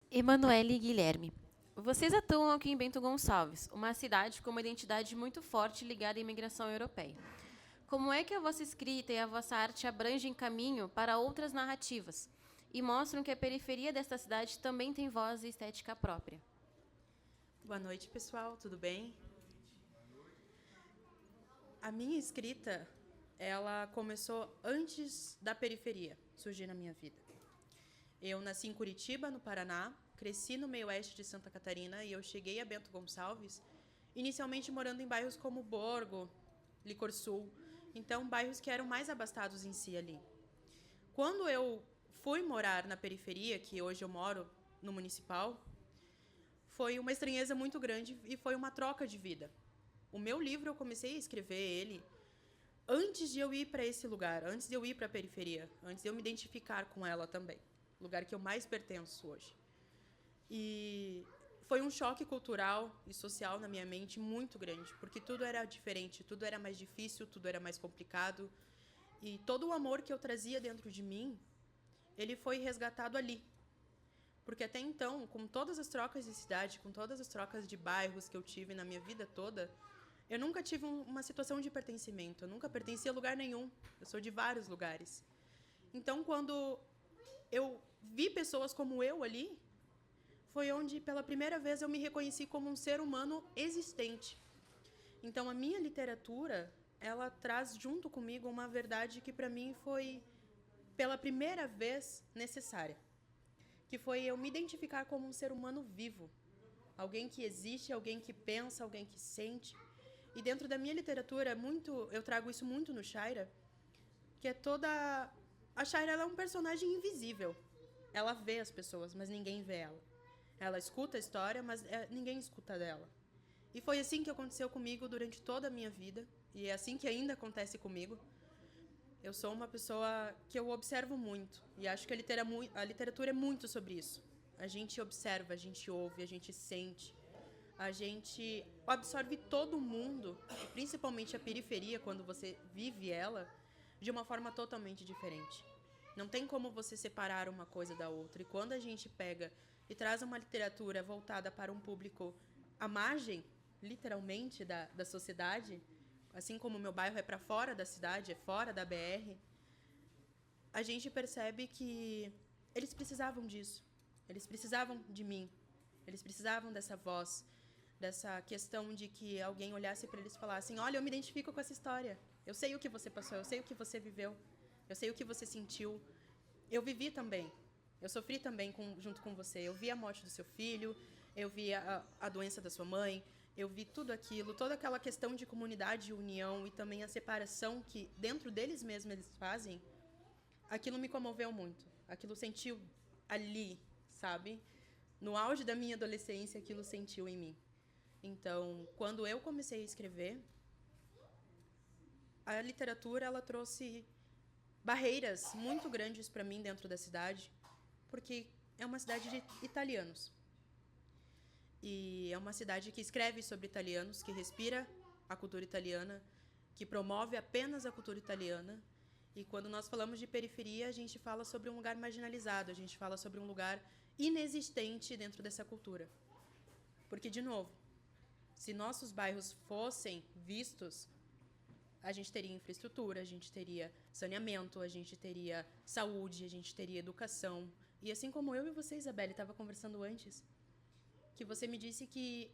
Emanuele e Guilherme. Vocês atuam aqui em Bento Gonçalves, uma cidade com uma identidade muito forte ligada à imigração europeia. Como é que a vossa escrita e a vossa arte abrangem caminho para outras narrativas e mostram que a periferia desta cidade também tem voz e estética própria? Boa noite, pessoal. Tudo bem? A minha escrita, ela começou antes da periferia surgir na minha vida. Eu nasci em Curitiba, no Paraná, cresci no meio oeste de Santa Catarina e eu cheguei a Bento Gonçalves, inicialmente morando em bairros como Borgo, Licor Sul, então bairros que eram mais abastados em si ali. Quando eu fui morar na periferia, que hoje eu moro no municipal, foi uma estranheza muito grande e foi uma troca de vida. O meu livro eu comecei a escrever ele antes de eu ir para esse lugar, antes de eu ir para a periferia, antes de eu me identificar com ela também, lugar que eu mais pertenço hoje. E foi um choque cultural e social na minha mente muito grande, porque tudo era diferente, tudo era mais difícil, tudo era mais complicado. E todo o amor que eu trazia dentro de mim, ele foi resgatado ali. Porque até então, com todas as trocas de cidade, com todas as trocas de bairros que eu tive na minha vida toda, eu nunca tive uma situação de pertencimento. Eu nunca pertenci a lugar nenhum. Eu sou de vários lugares. Então, quando eu vi pessoas como eu ali, foi onde, pela primeira vez, eu me reconheci como um ser humano existente. Então, a minha literatura, ela traz junto comigo uma verdade que, para mim, foi, pela primeira vez, necessária. Que foi eu me identificar como um ser humano vivo. Alguém que existe, alguém que pensa, alguém que sente. E dentro da minha literatura, eu trago isso muito no Shaira, que é toda... A Shaira, ela é um personagem invisível. Ela vê as pessoas, mas ninguém vê ela. Ela escuta a história, mas ninguém escuta dela. E foi assim que aconteceu comigo durante toda a minha vida. E é assim que ainda acontece comigo. Eu sou uma pessoa que eu observo muito. E acho que a literatura é muito sobre isso. A gente observa, a gente ouve, a gente sente. A gente absorve todo mundo, e principalmente a periferia, quando você vive ela, de uma forma totalmente diferente. Não tem como você separar uma coisa da outra. E quando a gente pega e traz uma literatura voltada para um público à margem, literalmente, da sociedade, assim como o meu bairro é para fora da cidade, é fora da BR, a gente percebe que eles precisavam disso. Eles precisavam de mim. Eles precisavam dessa voz, dessa questão de que alguém olhasse para eles e falasse: olha, eu me identifico com essa história. Eu sei o que você passou, eu sei o que você viveu, eu sei o que você sentiu. Eu vivi também. Eu sofri também junto com você. Eu vi a morte do seu filho, eu vi a doença da sua mãe, eu vi tudo aquilo, toda aquela questão de comunidade e união e também a separação que dentro deles mesmos eles fazem. Aquilo me comoveu muito. Aquilo sentiu ali, sabe? No auge da minha adolescência, aquilo sentiu em mim. Então, quando eu comecei a escrever, a literatura ela trouxe barreiras muito grandes para mim dentro da cidade, porque é uma cidade de italianos. E é uma cidade que escreve sobre italianos, que respira a cultura italiana, que promove apenas a cultura italiana. E quando nós falamos de periferia, a gente fala sobre um lugar marginalizado, a gente fala sobre um lugar inexistente dentro dessa cultura. Porque, de novo, se nossos bairros fossem vistos, a gente teria infraestrutura, a gente teria saneamento, a gente teria saúde, a gente teria educação. E assim como eu e você, Isabelle, estava conversando antes, que você me disse que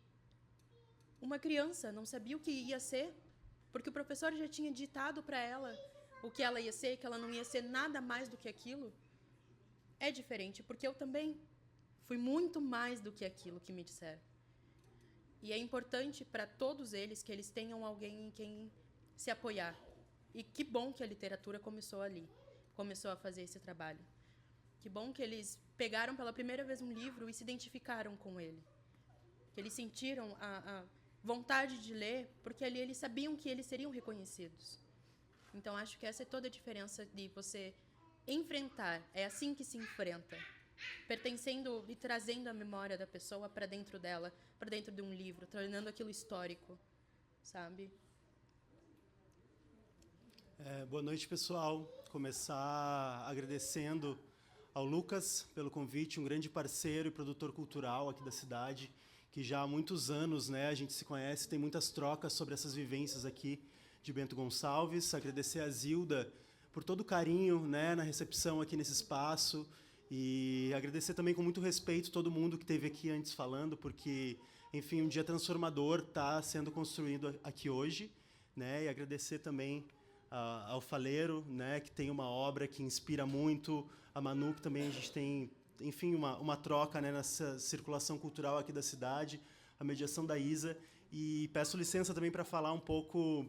uma criança não sabia o que ia ser, porque o professor já tinha ditado para ela o que ela ia ser, que ela não ia ser nada mais do que aquilo. É diferente, porque eu também fui muito mais do que aquilo que me disseram. E é importante para todos eles que eles tenham alguém em quem se apoiar. E que bom que a literatura começou ali, começou a fazer esse trabalho. Que bom que eles pegaram pela primeira vez um livro e se identificaram com ele. Que eles sentiram a vontade de ler, porque ali eles sabiam que eles seriam reconhecidos. Então, acho que essa é toda a diferença de você enfrentar. É assim que se enfrenta. Pertencendo e trazendo a memória da pessoa para dentro dela, para dentro de um livro, tornando aquilo histórico, sabe? Boa noite, pessoal. Começar agradecendo ao Lucas pelo convite, um grande parceiro e produtor cultural aqui da cidade, que já há muitos anos, né, a gente se conhece, tem muitas trocas sobre essas vivências aqui de Bento Gonçalves. Agradecer a Zilda por todo o carinho, né, na recepção aqui nesse espaço, e agradecer também com muito respeito todo mundo que esteve aqui antes falando, porque, enfim, um dia transformador está sendo construído aqui hoje, né, e agradecer também ao Faleiro, né, que tem uma obra que inspira muito, a Manu, que também a gente tem, enfim, uma troca, né, nessa circulação cultural aqui da cidade, a mediação da Isa. E peço licença também para falar um pouco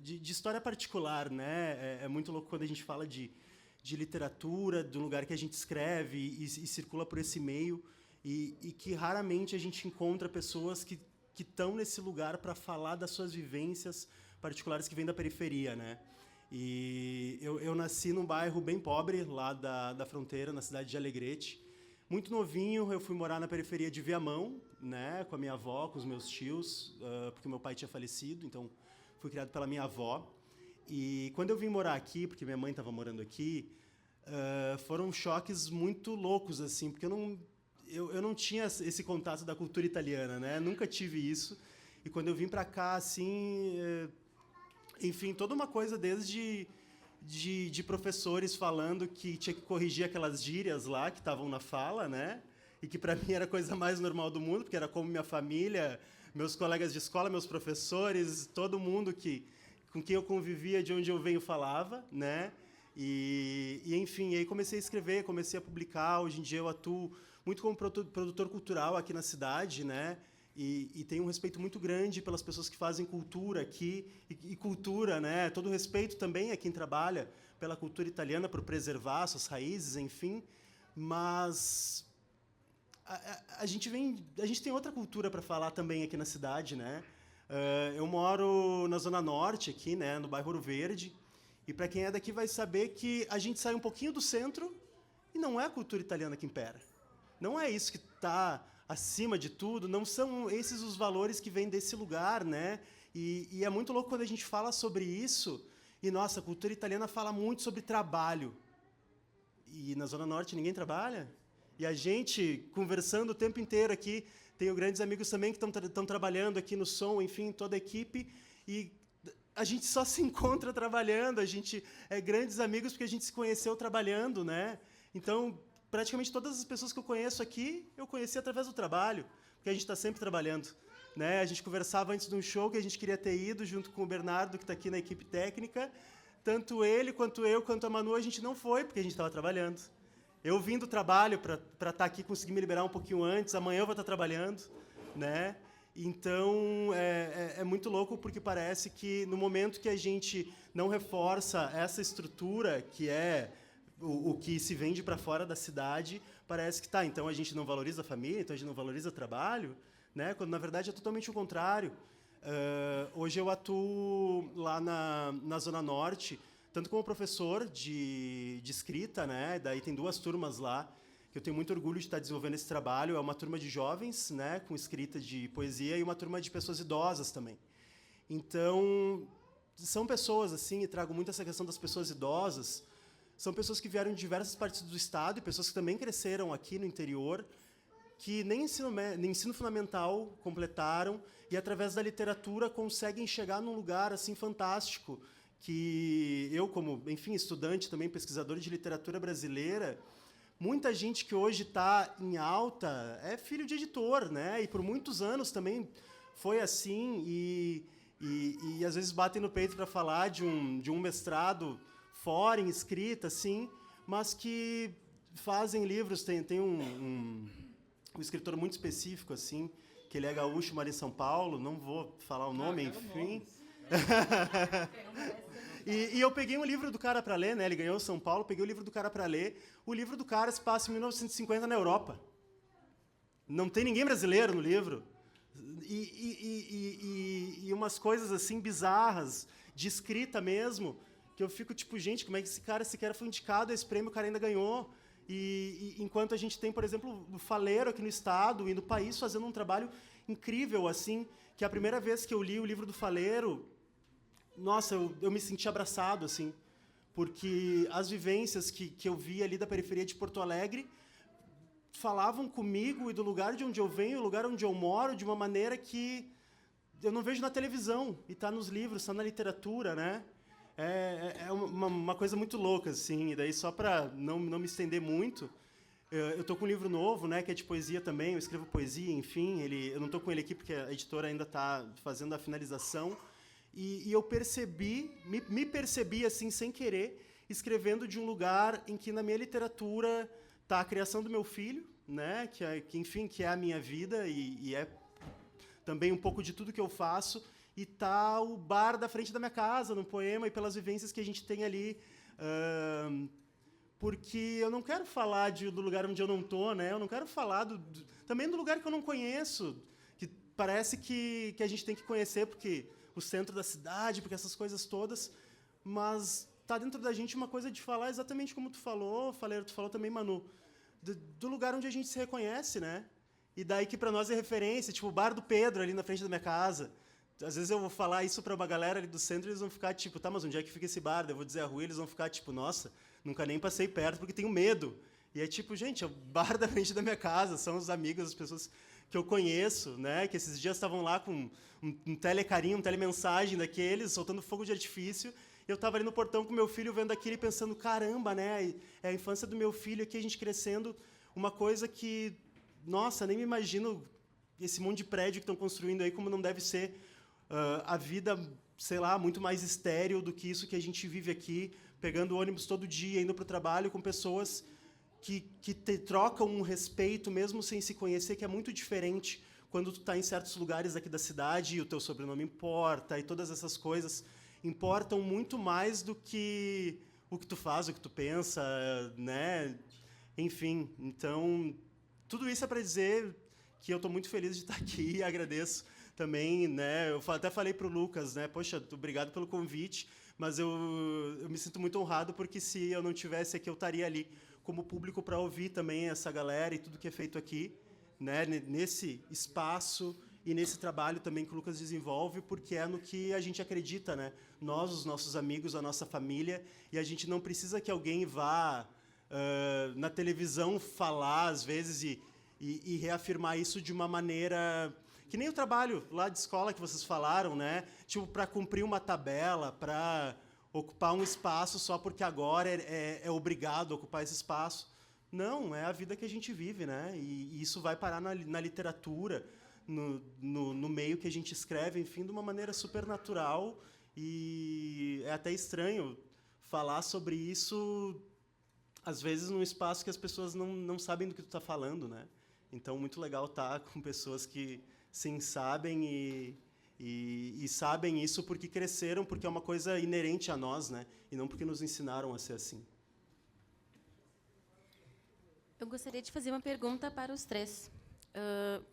de história particular, né? É muito louco quando a gente fala de literatura, do lugar que a gente escreve e circula por esse meio, e que raramente a gente encontra pessoas que estão nesse lugar para falar das suas vivências particulares que vêm da periferia, né? E eu nasci num bairro bem pobre, lá da fronteira, na cidade de Alegrete. Muito novinho, eu fui morar na periferia de Viamão, né, com a minha avó, com os meus tios, porque meu pai tinha falecido, então fui criado pela minha avó. E quando eu vim morar aqui, porque minha mãe estava morando aqui, foram choques muito loucos, assim, porque eu não tinha esse contato da cultura italiana, né, nunca tive isso. E quando eu vim para cá, assim, enfim, toda uma coisa desde de professores falando que tinha que corrigir aquelas gírias lá que estavam na fala, né? E que para mim era a coisa mais normal do mundo, porque era como minha família, meus colegas de escola, meus professores, todo mundo com quem eu convivia, de onde eu venho, falava, né? E enfim, aí comecei a escrever, comecei a publicar. Hoje em dia eu atuo muito como produtor cultural aqui na cidade, né? E tenho um respeito muito grande pelas pessoas que fazem cultura aqui, e cultura, né? Todo respeito também a quem trabalha pela cultura italiana, por preservar suas raízes, enfim. Mas a gente tem outra cultura para falar também aqui na cidade, né? Eu moro na Zona Norte, aqui, né? No bairro Ouro Verde, e para quem é daqui vai saber que a gente sai um pouquinho do centro e não é a cultura italiana que impera. Não é isso que está acima de tudo, não são esses os valores que vêm desse lugar, né? E é muito louco quando a gente fala sobre isso, e, nossa, a cultura italiana fala muito sobre trabalho. E na Zona Norte ninguém trabalha? E a gente, conversando o tempo inteiro aqui, tenho grandes amigos também que estão trabalhando aqui no som, enfim, toda a equipe, e a gente só se encontra trabalhando, a gente é grandes amigos porque a gente se conheceu trabalhando, né? Então, praticamente todas as pessoas que eu conheço aqui, eu conheci através do trabalho, porque a gente está sempre trabalhando, né? A gente conversava antes de um show que a gente queria ter ido, junto com o Bernardo, que está aqui na equipe técnica. Tanto ele, quanto eu, quanto a Manu, a gente não foi, porque a gente estava trabalhando. Eu vim do trabalho para estar aqui, conseguir me liberar um pouquinho antes, amanhã eu vou estar trabalhando, né? Então, é muito louco, porque parece que no momento que a gente não reforça essa estrutura, que é o que se vende para fora da cidade, parece que então a gente não valoriza a família, então a gente não valoriza o trabalho, né? Quando na verdade é totalmente o contrário. Hoje eu atuo lá na Zona Norte, tanto como professor de escrita, né? Daí tem 2 turmas lá que eu tenho muito orgulho de estar desenvolvendo esse trabalho. É uma turma de jovens, né, com escrita de poesia, e uma turma de pessoas idosas também. Então, são pessoas, assim, e trago muito essa questão das pessoas idosas. São pessoas que vieram de diversas partes do estado, e pessoas que também cresceram aqui no interior, que nem ensino fundamental completaram, e através da literatura conseguem chegar num lugar assim fantástico, que eu, como, enfim, estudante também, pesquisador de literatura brasileira, muita gente que hoje está em alta é filho de editor, né? E por muitos anos também foi assim, e às vezes batem no peito para falar de um mestrado fora, em escrita, assim, mas que fazem livros. Tem um escritor muito específico, assim, que ele é gaúcho, mora em São Paulo, não vou falar o nome, enfim. E eu peguei um livro do cara para ler, né? Ele ganhou São Paulo, peguei o livro do cara para ler. O livro do cara se passa em 1950 na Europa. Não tem ninguém brasileiro no livro. E umas coisas assim bizarras, de escrita mesmo, que eu fico tipo, gente, como é que esse cara sequer foi indicado a esse prêmio, o cara ainda ganhou? E enquanto a gente tem, por exemplo, o Faleiro aqui no estado e no país fazendo um trabalho incrível, assim, que a primeira vez que eu li o livro do Faleiro, nossa, eu me senti abraçado, assim, porque as vivências que eu vi ali da periferia de Porto Alegre falavam comigo e do lugar de onde eu venho, o lugar onde eu moro, de uma maneira que eu não vejo na televisão, e está nos livros, está na literatura, né? É uma coisa muito louca, assim, e daí só para não me estender muito, eu estou com um livro novo, né, que é de poesia também, eu escrevo poesia, enfim, eu não estou com ele aqui porque a editora ainda está fazendo a finalização, e eu me percebi, assim, sem querer, escrevendo de um lugar em que, na minha literatura, está a criação do meu filho, né, que é a minha vida, e é também um pouco de tudo que eu faço, e tá o bar da frente da minha casa, no poema, e pelas vivências que a gente tem ali, porque eu não quero falar do lugar onde eu não estou, né? Eu não quero falar também do lugar que eu não conheço, que parece que a gente tem que conhecer, porque o centro da cidade, porque essas coisas todas, mas tá dentro da gente uma coisa de falar exatamente como tu falou, tu falou também, Manu, do lugar onde a gente se reconhece, né? E daí que para nós é referência, tipo o bar do Pedro ali na frente da minha casa. Às vezes eu vou falar isso para uma galera ali do centro e eles vão ficar tipo, tá, mas onde é que fica esse bar? Daí eu vou dizer a rua e eles vão ficar tipo, nossa, nunca nem passei perto porque tenho medo. E é tipo, gente, é o bar da frente da minha casa, são os amigos, as pessoas que eu conheço, né? Que esses dias estavam lá com um telecarinho, um telemensagem daqueles, soltando fogo de artifício. Eu estava ali no portão com meu filho vendo aquilo e pensando, caramba, né? É a infância do meu filho aqui, a gente crescendo, uma coisa que, nossa, nem me imagino esse monte de prédio que estão construindo aí, como não deve ser a vida, sei lá, muito mais estéril do que isso que a gente vive aqui, pegando ônibus todo dia, indo para o trabalho com pessoas que trocam um respeito, mesmo sem se conhecer, que é muito diferente quando tu está em certos lugares aqui da cidade e o teu sobrenome importa, e todas essas coisas importam muito mais do que o que tu faz, o que tu pensa, né? Enfim, então, tudo isso é para dizer que eu estou muito feliz de estar aqui e agradeço também, né? Eu até falei para o Lucas, né? Poxa, obrigado pelo convite, mas eu me sinto muito honrado porque se eu não tivesse aqui, eu estaria ali como público para ouvir também essa galera e tudo que é feito aqui, né? Nesse espaço e nesse trabalho também que o Lucas desenvolve, porque é no que a gente acredita, né? Nós, os nossos amigos, a nossa família, e a gente não precisa que alguém vá na televisão falar, às vezes, e reafirmar isso de uma maneira que nem o trabalho lá de escola que vocês falaram, né? Tipo, para cumprir uma tabela, para ocupar um espaço só porque agora é obrigado a ocupar esse espaço. Não, é a vida que a gente vive, né? E isso vai parar na literatura, no meio que a gente escreve, enfim, de uma maneira super natural. E é até estranho falar sobre isso, às vezes, num espaço que as pessoas não sabem do que tu está falando, né? Então, muito legal estar com pessoas que sim sabem e sabem isso porque cresceram, porque é uma coisa inerente a nós, né? E não porque nos ensinaram a ser assim. Eu gostaria de fazer uma pergunta para os três.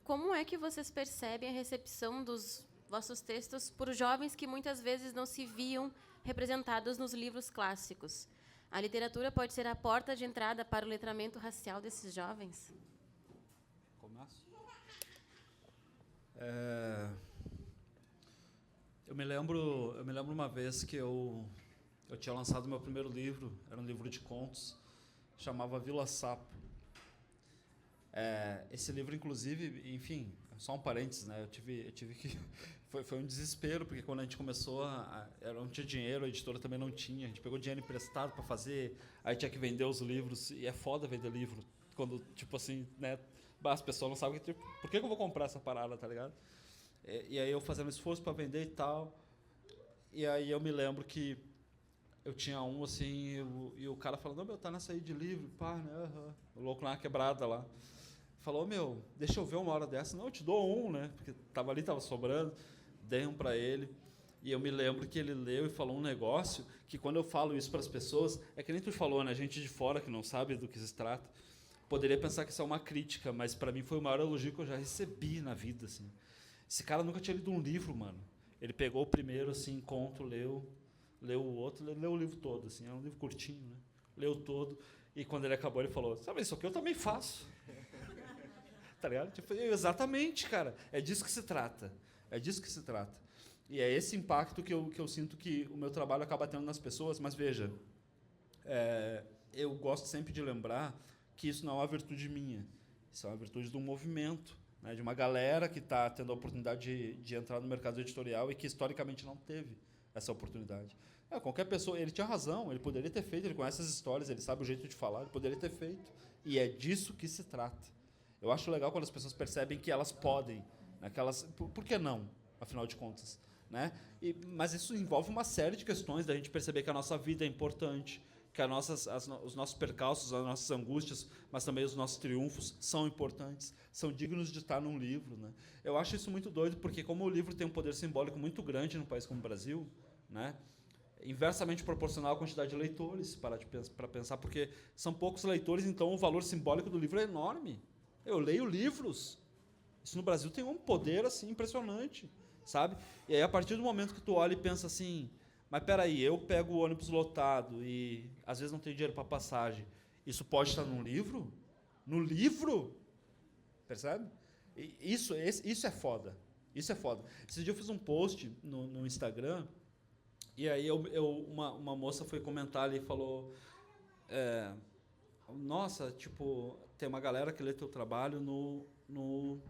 Como é que vocês percebem a recepção dos vossos textos por jovens que muitas vezes não se viam representados nos livros clássicos? A literatura pode ser a porta de entrada para o letramento racial desses jovens? Começo? Eu me lembro uma vez que eu tinha lançado meu primeiro livro, era um livro de contos, chamava Vila Sapo. Esse livro, inclusive, enfim, só um parênteses, né? Eu tive que foi um desespero, porque quando a gente começou, não tinha dinheiro, a editora também não tinha, a gente pegou dinheiro emprestado para fazer, aí tinha que vender os livros, e é foda vender livro, quando, tipo assim, né, as pessoas não sabem por que eu vou comprar essa parada, tá ligado? E aí eu fazendo esforço para vender e tal, e aí eu me lembro que eu tinha um, assim, e o cara falou, não, meu, tá nessa aí de livro, pá, né, o louco na quebrada lá. Falou, meu, deixa eu ver uma hora dessa. Não, eu te dou um, né? Porque tava sobrando. Dei um para ele. E eu me lembro que ele leu e falou um negócio que, quando eu falo isso para as pessoas, é que nem tu falou, né? Gente de fora que não sabe do que se trata, poderia pensar que isso é uma crítica, mas para mim foi o maior elogio que eu já recebi na vida, assim. Esse cara nunca tinha lido um livro, mano. Ele pegou o primeiro, assim, conto, leu o outro, leu o livro todo, assim. Era um livro curtinho, né? Leu todo. E quando ele acabou, ele falou, sabe, isso aqui eu também faço. Tá ligado? Tipo, exatamente, cara. É disso que se trata. É disso que se trata. E é esse impacto que eu sinto que o meu trabalho acaba tendo nas pessoas. Mas veja, Eu gosto sempre de lembrar que isso não é uma virtude minha, isso é uma virtude de um movimento, né, de uma galera que está tendo a oportunidade de entrar no mercado editorial e que historicamente não teve essa oportunidade. Qualquer pessoa, ele tinha razão, ele poderia ter feito, ele conhece as histórias, ele sabe o jeito de falar, ele poderia ter feito. E é disso que se trata. Eu acho legal quando as pessoas percebem que elas podem, né, que elas, por que não, afinal de contas? Né? Mas isso envolve uma série de questões da gente perceber que a nossa vida é importante, que os nossos percalços, as nossas angústias, mas também os nossos triunfos são importantes, são dignos de estar num livro. Né? Eu acho isso muito doido, porque como o livro tem um poder simbólico muito grande num país como o Brasil, né, inversamente proporcional à quantidade de leitores, para pensar, porque são poucos leitores, então o valor simbólico do livro é enorme. Eu leio livros. Isso no Brasil tem um poder assim impressionante, sabe? E aí, a partir do momento que tu olha e pensa assim, mas peraí, eu pego o ônibus lotado e às vezes não tenho dinheiro para passagem, isso pode estar num livro? No livro? Percebe? Isso é foda. Isso é foda. Esse dia eu fiz um post no Instagram, e aí uma moça foi comentar ali e falou, nossa, tipo, tem uma galera que lê teu trabalho no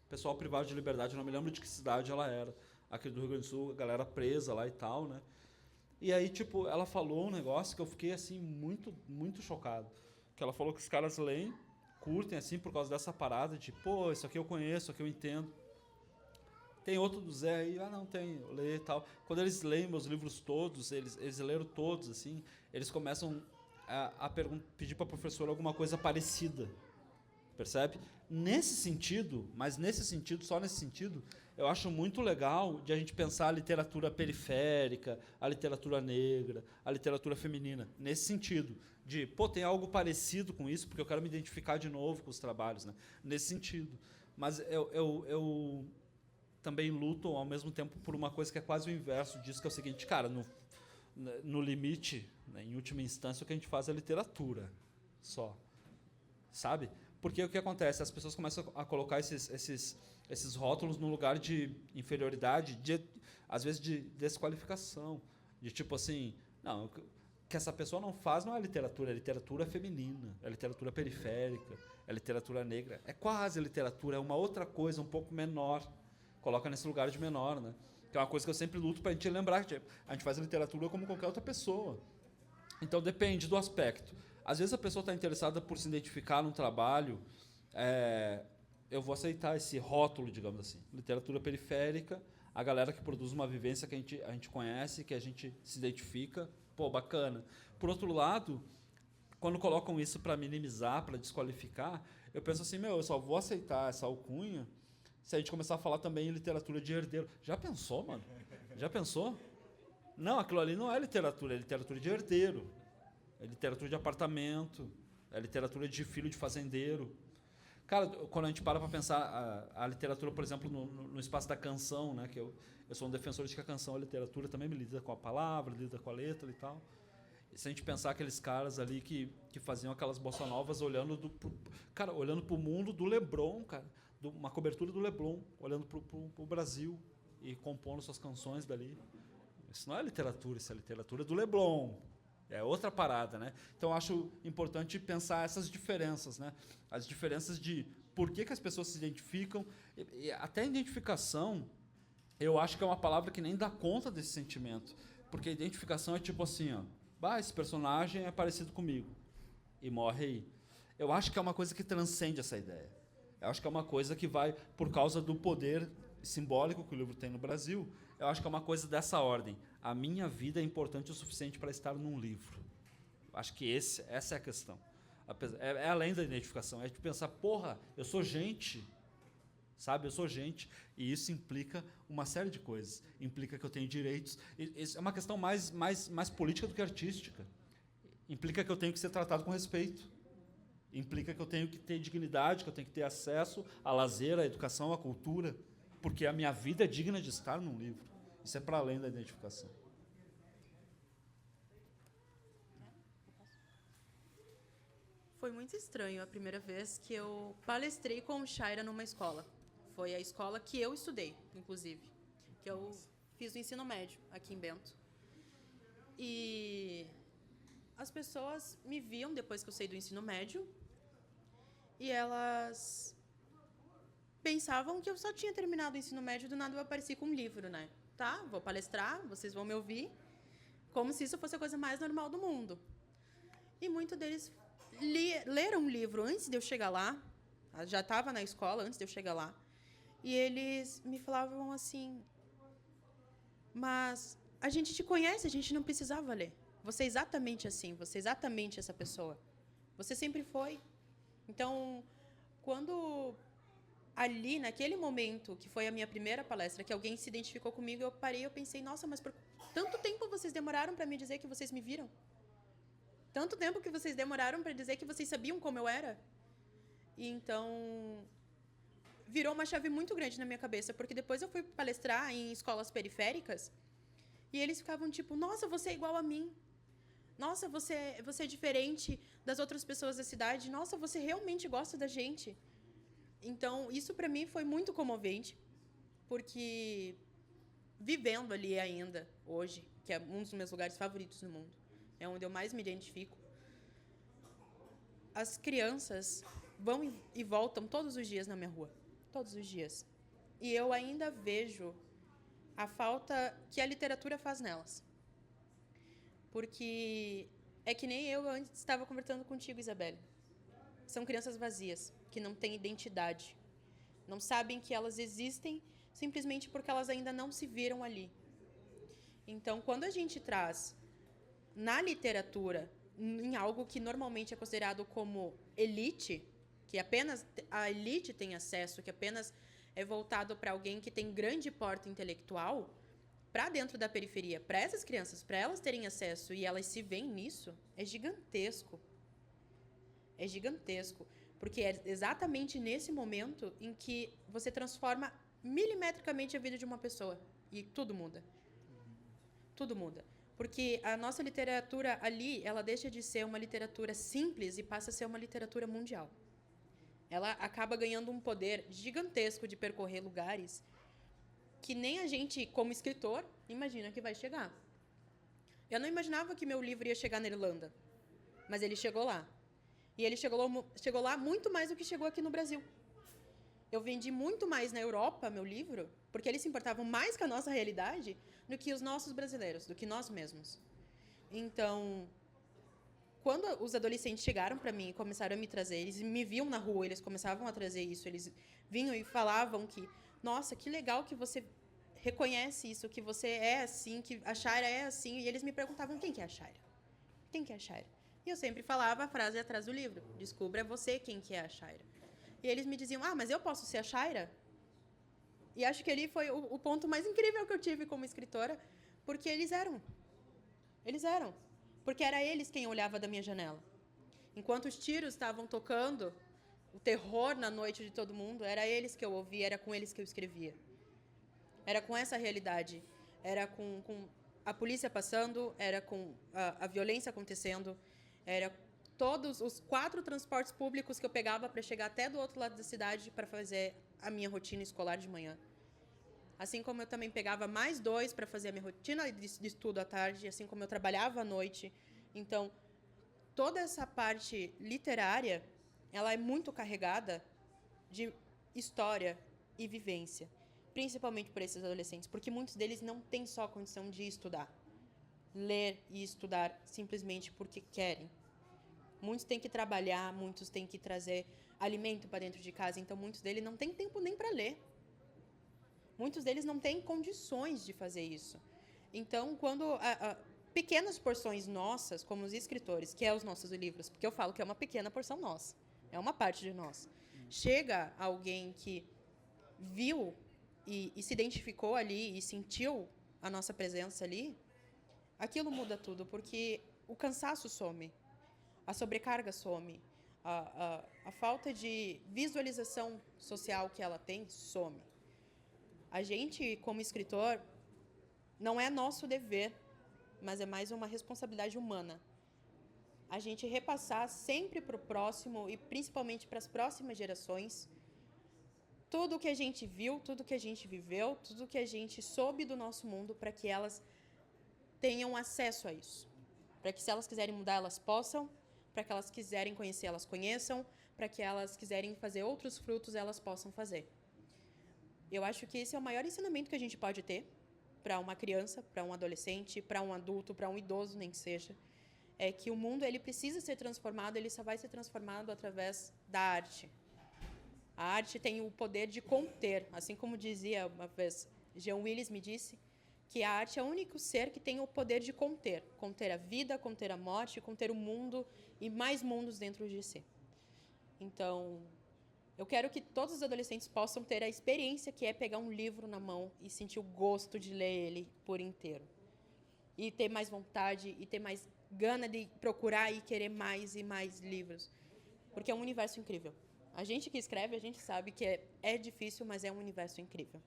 pessoal privado de liberdade, eu não me lembro de que cidade ela era, aqui do Rio Grande do Sul, a galera presa lá e tal, né? E aí, tipo, ela falou um negócio que eu fiquei, assim, muito, muito chocado. Que ela falou que os caras leem, curtem, assim, por causa dessa parada de, pô, isso aqui eu conheço, isso aqui eu entendo. Tem outro do Zé aí, não, tem, eu leio e tal. Quando eles leem meus livros todos, eles leram todos, assim, eles começam a pedir para a professora alguma coisa parecida. Percebe? Nesse sentido, mas nesse sentido, só nesse sentido, eu acho muito legal de a gente pensar a literatura periférica, a literatura negra, a literatura feminina, nesse sentido, de, pô, tem algo parecido com isso, porque eu quero me identificar de novo com os trabalhos, né? Nesse sentido. Mas eu também luto, ao mesmo tempo, por uma coisa que é quase o inverso disso, que é o seguinte, cara, no limite, né, em última instância, o que a gente faz é literatura, só. Sabe? Porque o que acontece? As pessoas começam a colocar esses rótulos no lugar de inferioridade, às vezes de desqualificação. De tipo assim, não, o que essa pessoa não faz não é literatura feminina, é literatura periférica, é literatura negra. É quase literatura, é uma outra coisa, um pouco menor. Coloca nesse lugar de menor, né? Que é uma coisa que eu sempre luto para a gente lembrar, que a gente faz literatura como qualquer outra pessoa. Então depende do aspecto. Às vezes a pessoa está interessada por se identificar num trabalho, eu vou aceitar esse rótulo, digamos assim. Literatura periférica, a galera que produz uma vivência que a gente conhece, que a gente se identifica, pô, bacana. Por outro lado, quando colocam isso para minimizar, para desqualificar, eu penso assim, eu só vou aceitar essa alcunha se a gente começar a falar também em literatura de herdeiro. Já pensou, mano? Já pensou? Não, aquilo ali não é literatura de herdeiro. É literatura de apartamento, é literatura de filho de fazendeiro. Cara, quando a gente para pensar a literatura, por exemplo, no espaço da canção, né, que eu sou um defensor de que a canção, a literatura também me lida com a palavra, lida com a letra e tal. E se a gente pensar aqueles caras ali que faziam aquelas bossa novas olhando pro mundo do Leblon, cara, uma cobertura do Leblon, olhando pro Brasil e compondo suas canções dali. Isso não é literatura, isso é literatura do Leblon. É outra parada, né? Então, eu acho importante pensar essas diferenças, né? As diferenças de por que as pessoas se identificam. E até a identificação, eu acho que é uma palavra que nem dá conta desse sentimento. Porque a identificação é tipo assim, ó, esse personagem é parecido comigo. E morre aí. Eu acho que é uma coisa que transcende essa ideia. Eu acho que é uma coisa que vai, por causa do poder simbólico que o livro tem no Brasil, eu acho que é uma coisa dessa ordem. A minha vida é importante o suficiente para estar num livro. Acho que essa é a questão. É além da identificação, é de pensar, porra, eu sou gente, sabe? Eu sou gente. E isso implica uma série de coisas. Implica que eu tenho direitos. Isso é uma questão mais política do que artística. Implica que eu tenho que ser tratado com respeito. Implica que eu tenho que ter dignidade, que eu tenho que ter acesso a lazer, à educação, à cultura. Porque a minha vida é digna de estar num livro. Isso é para além da identificação. Foi muito estranho a primeira vez que eu palestrei com o Shaira numa escola. Foi a escola que eu estudei, inclusive. Que eu fiz o ensino médio aqui em Bento. E as pessoas me viam depois que eu saí do ensino médio e elas pensavam que eu só tinha terminado o ensino médio e do nada eu apareci com um livro, né? Tá, vou palestrar, vocês vão me ouvir, como se isso fosse a coisa mais normal do mundo. E muitos deles leram um livro antes de eu chegar lá, já estava na escola antes de eu chegar lá, e eles me falavam assim, mas a gente te conhece, a gente não precisava ler. Você é exatamente assim, você é exatamente essa pessoa. Você sempre foi. Então, quando ali, naquele momento, que foi a minha primeira palestra, que alguém se identificou comigo, eu parei, eu pensei, nossa, mas por tanto tempo vocês demoraram para me dizer que vocês me viram? Tanto tempo que vocês demoraram para dizer que vocês sabiam como eu era? E então, virou uma chave muito grande na minha cabeça, porque depois eu fui palestrar em escolas periféricas e eles ficavam tipo, nossa, você é igual a mim. Nossa, você é diferente das outras pessoas da cidade. Nossa, você realmente gosta da gente. Então, isso para mim foi muito comovente, porque vivendo ali ainda, hoje, que é um dos meus lugares favoritos no mundo, é onde eu mais me identifico, as crianças vão e voltam todos os dias na minha rua. Todos os dias. E eu ainda vejo a falta que a literatura faz nelas. Porque é que nem eu antes estava conversando contigo, Isabelle. São crianças vazias, que não têm identidade. Não sabem que elas existem simplesmente porque elas ainda não se viram ali. Então, quando a gente traz na literatura, em algo que normalmente é considerado como elite, que apenas a elite tem acesso, que apenas é voltado para alguém que tem grande porte intelectual, para dentro da periferia, para essas crianças, para elas terem acesso e elas se veem nisso, é gigantesco. É gigantesco. Porque é exatamente nesse momento em que você transforma milimetricamente a vida de uma pessoa. E tudo muda. Tudo muda. Porque a nossa literatura ali, ela deixa de ser uma literatura simples e passa a ser uma literatura mundial. Ela acaba ganhando um poder gigantesco de percorrer lugares que nem a gente, como escritor, imagina que vai chegar. Eu não imaginava que meu livro ia chegar na Irlanda, mas ele chegou lá. E ele chegou lá muito mais do que chegou aqui no Brasil. Eu vendi muito mais na Europa, meu livro, porque eles se importavam mais com a nossa realidade do que os nossos brasileiros, do que nós mesmos. Então, quando os adolescentes chegaram para mim e começaram a me trazer, eles me viam na rua, eles começavam a trazer isso, eles vinham e falavam que, nossa, que legal que você reconhece isso, que você é assim, que a Shaira é assim. E eles me perguntavam, quem que é a Shaira? Quem que é a Shaira? E eu sempre falava a frase atrás do livro, descubra você quem que é a Shaira. E eles me diziam, mas eu posso ser a Shaira? E acho que ali foi o ponto mais incrível que eu tive como escritora, porque eles eram. Eles eram. Porque era eles quem olhava da minha janela. Enquanto os tiros estavam tocando, o terror na noite de todo mundo, era eles que eu ouvia, era com eles que eu escrevia. Era com essa realidade. Era com a polícia passando, era com a violência acontecendo, era todos os 4 transportes públicos que eu pegava para chegar até do outro lado da cidade para fazer a minha rotina escolar de manhã. Assim como eu também pegava mais 2 para fazer a minha rotina de estudo à tarde, assim como eu trabalhava à noite. Então, toda essa parte literária, ela é muito carregada de história e vivência, principalmente por esses adolescentes, porque muitos deles não têm só a condição de estudar, ler e estudar simplesmente porque querem. Muitos têm que trabalhar, muitos têm que trazer alimento para dentro de casa, então muitos deles não têm tempo nem para ler. Muitos deles não têm condições de fazer isso. Então, quando pequenas porções nossas, como os escritores, que é os nossos livros, porque eu falo que é uma pequena porção nossa, é uma parte de nós, chega alguém que viu e se identificou ali e sentiu a nossa presença ali, aquilo muda tudo, porque o cansaço some, a sobrecarga some, a falta de visualização social que ela tem some. A gente, como escritor, não é nosso dever, mas é mais uma responsabilidade humana. A gente repassar sempre para o próximo e principalmente para as próximas gerações tudo o que a gente viu, tudo o que a gente viveu, tudo o que a gente soube do nosso mundo para que elas tenham acesso a isso. para que se elas quiserem mudar, elas possam, para que elas quiserem conhecer, elas conheçam, para que elas quiserem fazer outros frutos, elas possam fazer. Eu acho que esse é o maior ensinamento que a gente pode ter para uma criança, para um adolescente, para um adulto, para um idoso, nem que seja, é que o mundo ele precisa ser transformado, ele só vai ser transformado através da arte. A arte tem o poder de conter, assim como dizia uma vez Jean Willis me disse, que a arte é o único ser que tem o poder de conter a vida, conter a morte, conter o mundo e mais mundos dentro de si. Então, eu quero que todos os adolescentes possam ter a experiência que é pegar um livro na mão e sentir o gosto de ler ele por inteiro. E ter mais vontade, e ter mais gana de procurar e querer mais e mais livros. Porque é um universo incrível. A gente que escreve, a gente sabe que é difícil, mas é um universo incrível.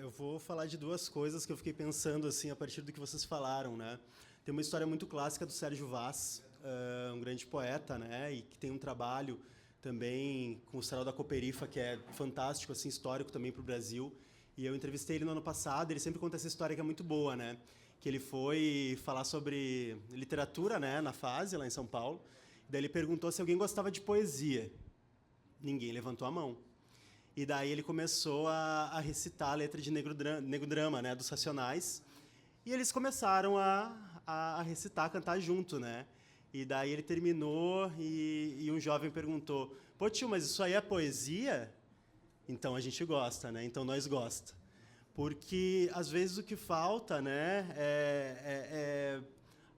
Eu vou falar de duas coisas que eu fiquei pensando assim a partir do que vocês falaram, né? Tem uma história muito clássica do Sérgio Vaz, um grande poeta, né? E que tem um trabalho também com o Sarau da Cooperifa, que é fantástico, assim, histórico também para o Brasil. E eu entrevistei ele no ano passado. Ele sempre conta essa história que é muito boa, né? Que ele foi falar sobre literatura, né? Na FASE, lá em São Paulo. Daí ele perguntou se alguém gostava de poesia. Ninguém levantou a mão. E daí ele começou a recitar a letra de Negro Drama, né, dos Racionais. E eles começaram a recitar, a cantar junto, né? E daí ele terminou e um jovem perguntou: "Pô, tio, mas isso aí é poesia?" Então a gente gosta, né? Então nós gosta. Porque às vezes o que falta, né, é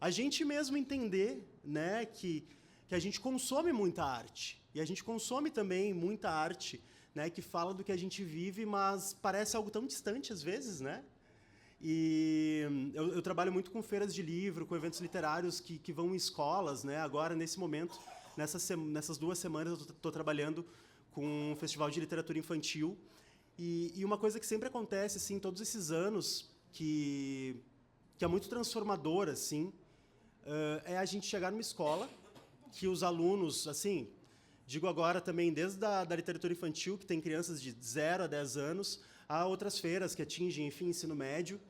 a gente mesmo entender, né, que a gente consome muita arte. E a gente consome também muita arte, né, que fala do que a gente vive, mas parece algo tão distante às vezes, né? E eu trabalho muito com feiras de livro, com eventos literários que vão em escolas, né? Agora, nesse momento, nessas 2 semanas, eu estou trabalhando com um festival de literatura infantil. E uma coisa que sempre acontece, assim, todos esses anos, que é muito transformadora, assim, é a gente chegar numa escola que os alunos, assim, digo agora também desde a literatura infantil, que tem crianças de 0 a 10 anos, há outras feiras que atingem, enfim, ensino médio,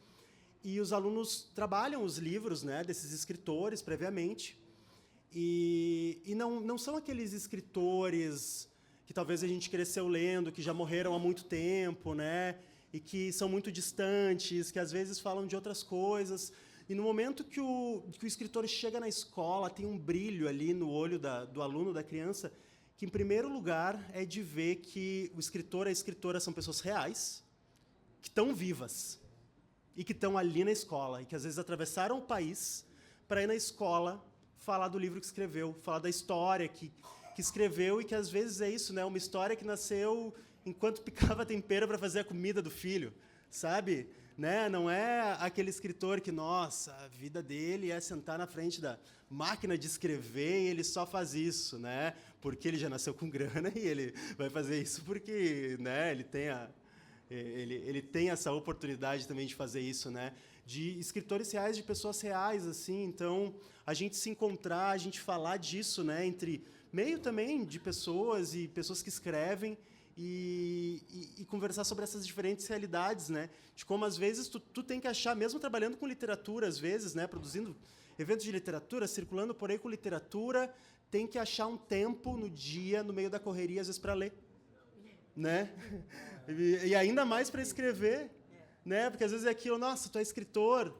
e os alunos trabalham os livros, né, desses escritores previamente, e não são aqueles escritores que talvez a gente cresceu lendo, que já morreram há muito tempo, né, e que são muito distantes, que às vezes falam de outras coisas. E no momento que o escritor chega na escola, tem um brilho ali no olho do aluno, da criança, que, em primeiro lugar, é de ver que o escritor e a escritora são pessoas reais, que estão vivas, e que estão ali na escola, e que, às vezes, atravessaram o país para ir na escola falar do livro que escreveu, falar da história que escreveu, e que, às vezes, é isso, né? Uma história que nasceu enquanto picava tempero para fazer a comida do filho, sabe? Né? Não é aquele escritor que, nossa, a vida dele é sentar na frente da máquina de escrever e ele só faz isso, né? Porque ele já nasceu com grana e ele vai fazer isso porque, né, ele tem essa oportunidade também de fazer isso, né? De escritores reais, de pessoas reais, assim. Então, a gente se encontrar, a gente falar disso, né, entre meio também de pessoas e pessoas que escrevem, e conversar sobre essas diferentes realidades, né? De como, às vezes, tu tem que achar, mesmo trabalhando com literatura, às vezes, né? Produzindo eventos de literatura, circulando por aí com literatura, tem que achar um tempo no dia, no meio da correria, às vezes, para ler, né? E ainda mais para escrever, né? Porque, às vezes, é aquilo, nossa, tu é escritor,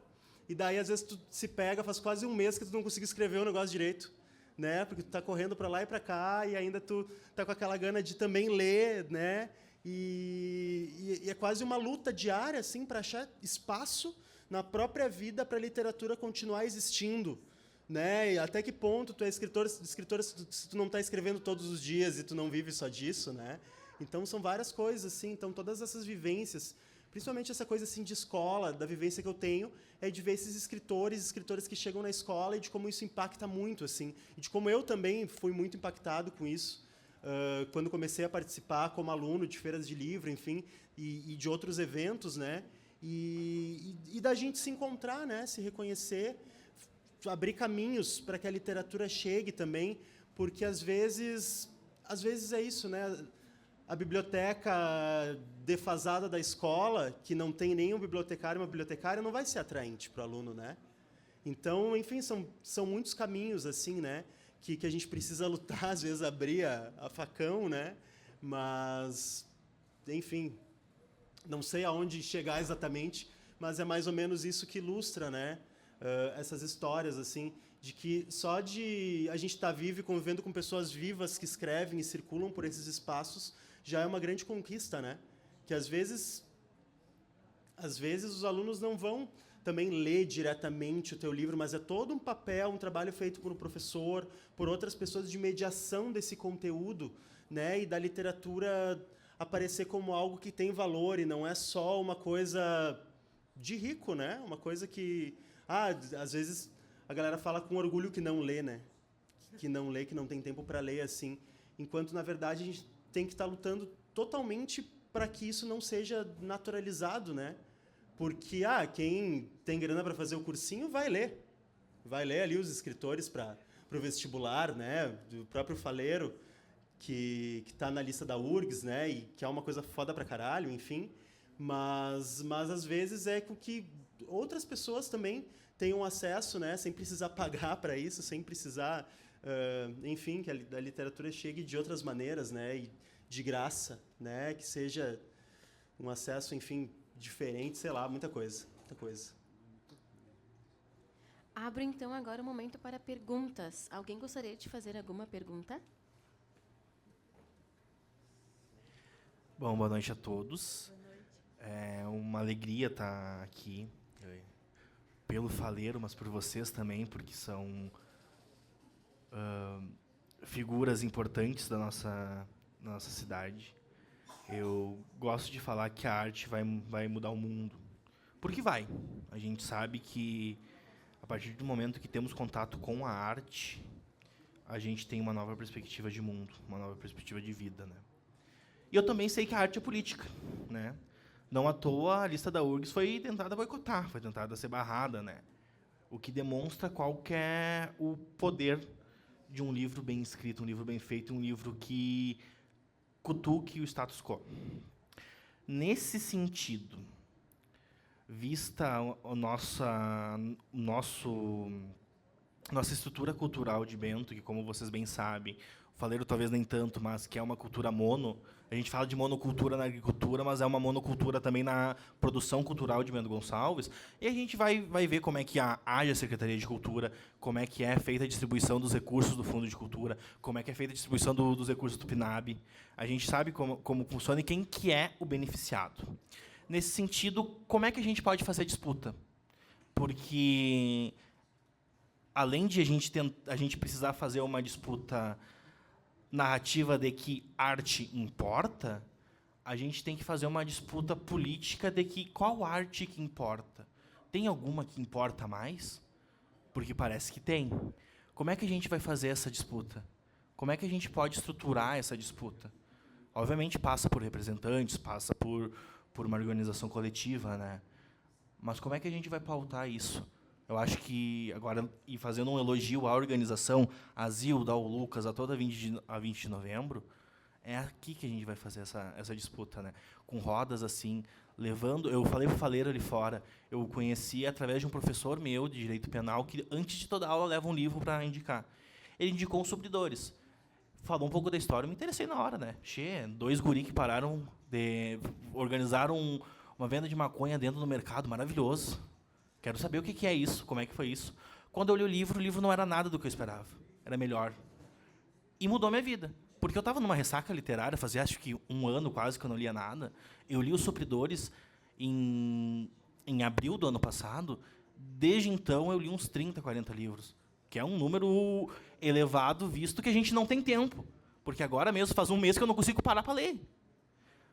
e daí, às vezes, tu se pega, faz quase um mês que tu não conseguiu escrever o negócio direito, né? Porque tu tá correndo para lá e para cá e ainda tu tá com aquela gana de também ler, né? E é quase uma luta diária, assim, para achar espaço na própria vida para a literatura continuar existindo, né? E até que ponto tu é escritor se tu não está escrevendo todos os dias e tu não vive só disso, né? Então são várias coisas, assim. Então todas essas vivências, principalmente essa coisa assim de escola, da vivência que eu tenho, é de ver esses escritoras que chegam na escola e de como isso impacta muito, assim, e de como eu também fui muito impactado com isso quando comecei a participar como aluno de feiras de livro, enfim, e de outros eventos, né? E da gente se encontrar, né? Se reconhecer, abrir caminhos para que a literatura chegue também, porque às vezes é isso, né? a biblioteca defasada da escola, que não tem nenhum bibliotecário e uma bibliotecária, não vai ser atraente para o aluno, né? Então, enfim, são muitos caminhos assim, né, que a gente precisa lutar, às vezes abrir a facão, né? Mas, enfim, não sei aonde chegar exatamente, mas é mais ou menos isso que ilustra, né? Essas histórias assim, de que só de a gente estar vivo e convivendo com pessoas vivas que escrevem e circulam por esses espaços já é uma grande conquista, né? Que às vezes os alunos não vão também ler diretamente o teu livro, mas é todo um papel, um trabalho feito por um professor, por outras pessoas de mediação desse conteúdo, né? E da literatura aparecer como algo que tem valor e não é só uma coisa de rico, né? Uma coisa que, às vezes a galera fala com orgulho que não lê, né? Que não lê, que não tem tempo para ler, assim. Enquanto, na verdade, a gente tem que estar lutando totalmente para que isso não seja naturalizado, né? Porque, quem tem grana para fazer o cursinho vai ler. Vai ler ali os escritores para o vestibular, né? Do próprio Faleiro, que está na lista da URGS, né? E que é uma coisa foda pra caralho, enfim. Mas às vezes é com que outras pessoas também tenham acesso, né? Sem precisar pagar para isso, sem precisar, enfim, que a literatura chegue de outras maneiras, né? E de graça, né? Que seja um acesso, enfim, diferente, sei lá, muita coisa, muita coisa. Abro, então, agora o momento para perguntas. Alguém gostaria de fazer alguma pergunta? Bom, boa noite a todos. É uma alegria estar aqui, pelo Faleiro, mas por vocês também, porque são figuras importantes da nossa cidade. Eu gosto de falar que a arte vai mudar o mundo. Porque vai. A gente sabe que, a partir do momento que temos contato com a arte, a gente tem uma nova perspectiva de mundo, uma nova perspectiva de vida, né? E eu também sei que a arte é política, né? Não à toa a lista da URGS foi tentada boicotar, foi tentada ser barrada, né? O que demonstra qual que é o poder de um livro bem escrito, um livro bem feito, um livro que cutuque o status quo. Nesse sentido, vista a nossa estrutura cultural de Bento, que, como vocês bem sabem, o Faleiro talvez nem tanto, mas que é uma cultura mono. A gente fala de monocultura na agricultura, mas é uma monocultura também na produção cultural de Bento Gonçalves. E a gente vai ver como é que age a Secretaria de Cultura, como é que é feita a distribuição dos recursos do Fundo de Cultura, como é que é feita a distribuição dos recursos do PNAB. A gente sabe como funciona e quem que é o beneficiado. Nesse sentido, como é que a gente pode fazer disputa? Porque, além de a gente precisar fazer uma disputa narrativa de que arte importa, a gente tem que fazer uma disputa política de que qual arte que importa. Tem alguma que importa mais? Porque parece que tem. Como é que a gente vai fazer essa disputa? Como é que a gente pode estruturar essa disputa? Obviamente passa por representantes, passa por uma organização coletiva, né? Mas como é que a gente vai pautar isso? Eu acho que, agora, e fazendo um elogio à organização, a Zilda, ao Lucas, a toda a 20 de novembro, é aqui que a gente vai fazer essa disputa, né? Com rodas assim, levando... Eu falei para o Faleiro ali fora, eu conheci através de um professor meu de Direito Penal, que antes de toda aula leva um livro para indicar. Ele indicou os Supridores. Falou um pouco da história, eu me interessei na hora, né? 2 guri que pararam, organizaram uma venda de maconha dentro do mercado, maravilhoso. Quero saber o que é isso, como é que foi isso. Quando eu li o livro não era nada do que eu esperava. Era melhor. E mudou a minha vida. Porque eu estava numa ressaca literária, fazia acho que 1 ano quase que eu não lia nada. Eu li Os Supridores em abril do ano passado. Desde então eu li uns 30, 40 livros. Que é um número elevado, visto que a gente não tem tempo. Porque agora mesmo faz 1 mês que eu não consigo parar para ler.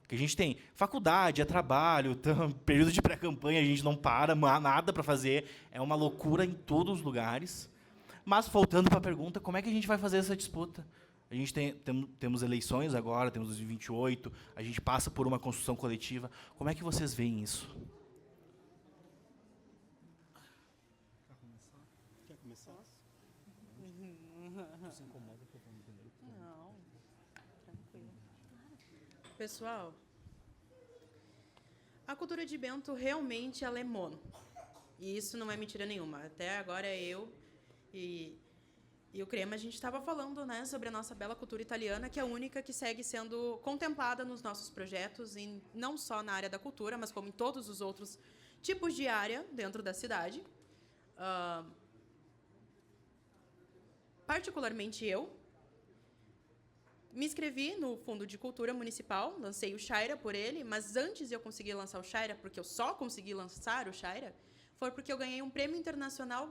Porque a gente tem faculdade, é trabalho, período de pré-campanha, a gente não para, não há nada para fazer. É uma loucura em todos os lugares. Mas, voltando para a pergunta, como é que a gente vai fazer essa disputa? A gente temos eleições agora, temos 2028, a gente passa por uma construção coletiva. Como é que vocês veem isso? Quer começar? Não, tranquilo. Pessoal, a cultura de Bento realmente ela é mono. E isso não é mentira nenhuma. Até agora eu e o Crema, a gente estava falando, né, sobre a nossa bela cultura italiana, que é a única que segue sendo contemplada nos nossos projetos, e não só na área da cultura, mas como em todos os outros tipos de área dentro da cidade. Particularmente eu, me inscrevi no Fundo de Cultura Municipal, lancei o Shaira por ele, mas antes de eu conseguir lançar o Shaira, porque eu só consegui lançar o Shaira, foi porque eu ganhei um prêmio internacional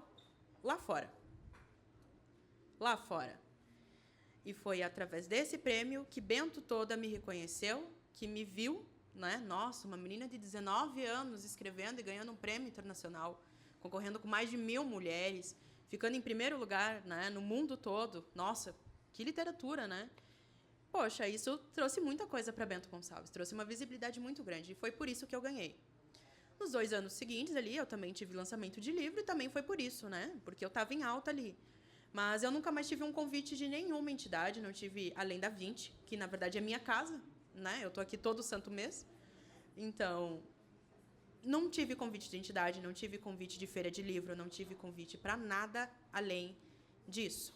lá fora. Lá fora. E foi através desse prêmio que Bento toda me reconheceu, que me viu, né? Nossa, uma menina de 19 anos escrevendo e ganhando um prêmio internacional, concorrendo com mais de 1000 mulheres, ficando em primeiro lugar, né, no mundo todo. Nossa, que literatura, né? Poxa, isso trouxe muita coisa para Bento Gonçalves, trouxe uma visibilidade muito grande, e foi por isso que eu ganhei. Nos 2 anos seguintes ali, eu também tive lançamento de livro, e também foi por isso, né? Porque eu estava em alta ali. Mas eu nunca mais tive um convite de nenhuma entidade, não tive além da 20, que na verdade é minha casa, né? Eu estou aqui todo santo mês. Então, não tive convite de entidade, não tive convite de feira de livro, não tive convite para nada além disso.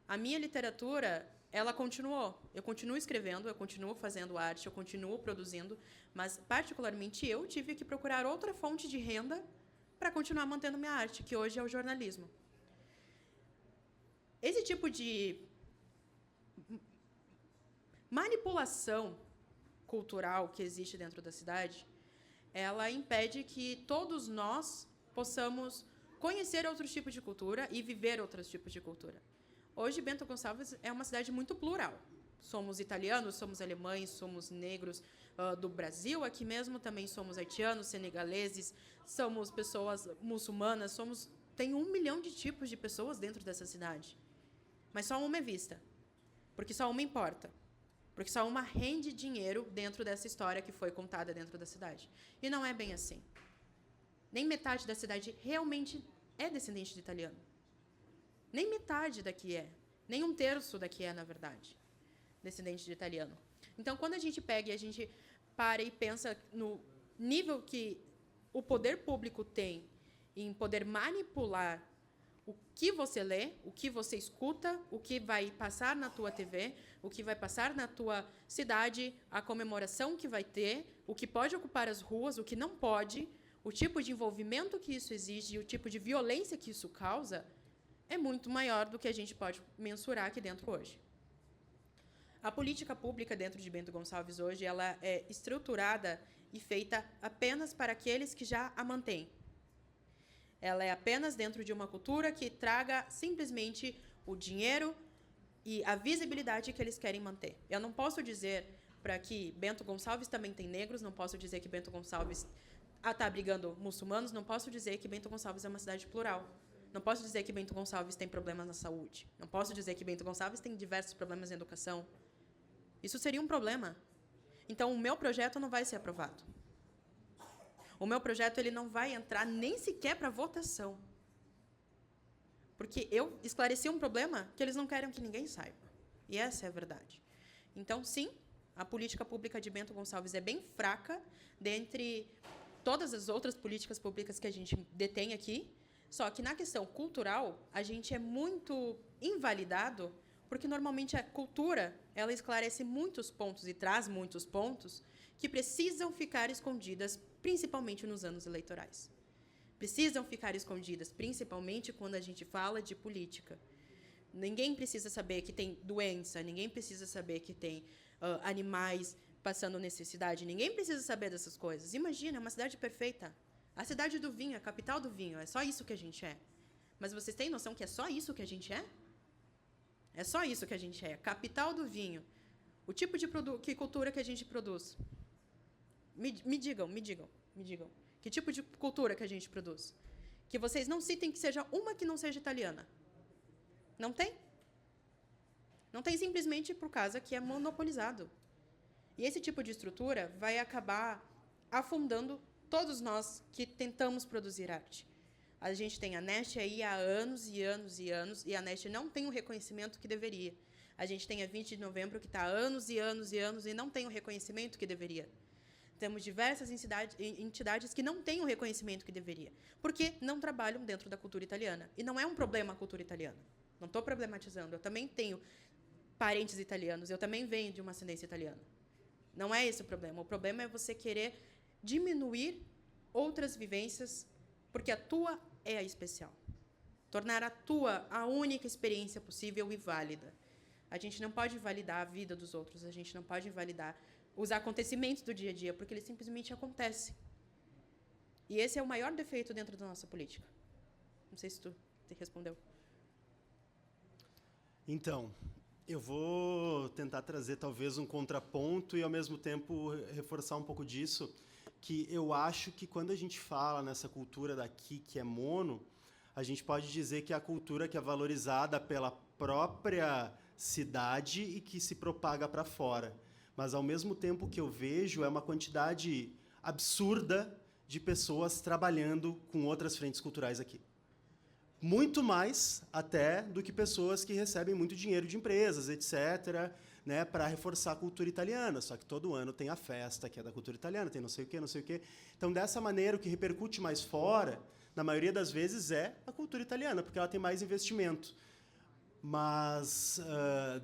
A minha literatura, ela continuou. Eu continuo escrevendo, eu continuo fazendo arte, eu continuo produzindo, mas, particularmente, eu tive que procurar outra fonte de renda para continuar mantendo minha arte, que hoje é o jornalismo. Esse tipo de manipulação cultural que existe dentro da cidade, ela impede que todos nós possamos conhecer outros tipos de cultura e viver outros tipos de cultura. Hoje, Bento Gonçalves é uma cidade muito plural. Somos italianos, somos alemães, somos negros do Brasil, aqui mesmo também somos haitianos, senegaleses, somos pessoas muçulmanas, tem 1 milhão de tipos de pessoas dentro dessa cidade. Mas só uma é vista, porque só uma importa, porque só uma rende dinheiro dentro dessa história que foi contada dentro da cidade. E não é bem assim. Nem metade da cidade realmente é descendente de italiano. Nem metade daqui é. Nem 1/3 daqui é, na verdade, descendente de italiano. Então, quando a gente pega e a gente para e pensa no nível que o poder público tem em poder manipular o que você lê, o que você escuta, o que vai passar na tua TV, o que vai passar na tua cidade, a comemoração que vai ter, o que pode ocupar as ruas, o que não pode, o tipo de envolvimento que isso exige e o tipo de violência que isso causa, é muito maior do que a gente pode mensurar aqui dentro hoje. A política pública dentro de Bento Gonçalves hoje, ela é estruturada e feita apenas para aqueles que já a mantêm. Ela é apenas dentro de uma cultura que traga simplesmente o dinheiro e a visibilidade que eles querem manter. Eu não posso dizer para que Bento Gonçalves também tem negros, não posso dizer que Bento Gonçalves está abrigando muçulmanos, não posso dizer que Bento Gonçalves é uma cidade plural. Não posso dizer que Bento Gonçalves tem problemas na saúde. Não posso dizer que Bento Gonçalves tem diversos problemas na educação. Isso seria um problema. Então, o meu projeto não vai ser aprovado. O meu projeto ele não vai entrar nem sequer para votação. Porque eu esclareci um problema que eles não querem que ninguém saiba. E essa é a verdade. Então, sim, a política pública de Bento Gonçalves é bem fraca dentre todas as outras políticas públicas que a gente detém aqui. Só que, na questão cultural, a gente é muito invalidado, porque, normalmente, a cultura ela esclarece muitos pontos e traz muitos pontos que precisam ficar escondidas, principalmente nos anos eleitorais. Precisam ficar escondidas, principalmente quando a gente fala de política. Ninguém precisa saber que tem doença, ninguém precisa saber que tem animais passando necessidade, ninguém precisa saber dessas coisas. Imagina, é uma cidade perfeita. A cidade do vinho, a capital do vinho, é só isso que a gente é. Mas vocês têm noção que é só isso que a gente é? É só isso que a gente é, capital do vinho. O tipo de que cultura que a gente produz? Me digam. Que tipo de cultura que a gente produz? Que vocês não citem que seja uma que não seja italiana. Não tem? Não tem simplesmente por causa que é monopolizado. E esse tipo de estrutura vai acabar afundando todos nós que tentamos produzir arte. A gente tem a NEST aí há anos e anos e anos, e a NEST não tem o reconhecimento que deveria. A gente tem a 20 de novembro, que está há anos e anos e anos e não tem o reconhecimento que deveria. Temos diversas entidades que não têm o reconhecimento que deveria, porque não trabalham dentro da cultura italiana. E não é um problema a cultura italiana. Não estou problematizando. Eu também tenho parentes italianos, eu também venho de uma ascendência italiana. Não é esse o problema. O problema é você querer diminuir outras vivências, porque a tua é a especial. Tornar a tua a única experiência possível e válida. A gente não pode invalidar a vida dos outros, a gente não pode invalidar os acontecimentos do dia a dia, porque eles simplesmente acontecem. E esse é o maior defeito dentro da nossa política. Não sei se tu te respondeu. Então, eu vou tentar trazer talvez um contraponto e, ao mesmo tempo, reforçar um pouco disso, que eu acho que quando a gente fala nessa cultura daqui, que é mono, a gente pode dizer que é a cultura que é valorizada pela própria cidade e que se propaga para fora. Mas, ao mesmo tempo, o que eu vejo é uma quantidade absurda de pessoas trabalhando com outras frentes culturais aqui. Muito mais, até, do que pessoas que recebem muito dinheiro de empresas, etc., né, para reforçar a cultura italiana. Só que todo ano tem a festa, que é da cultura italiana, tem não sei o quê, não sei o quê. Então, dessa maneira, o que repercute mais fora, na maioria das vezes, é a cultura italiana, porque ela tem mais investimento. Mas,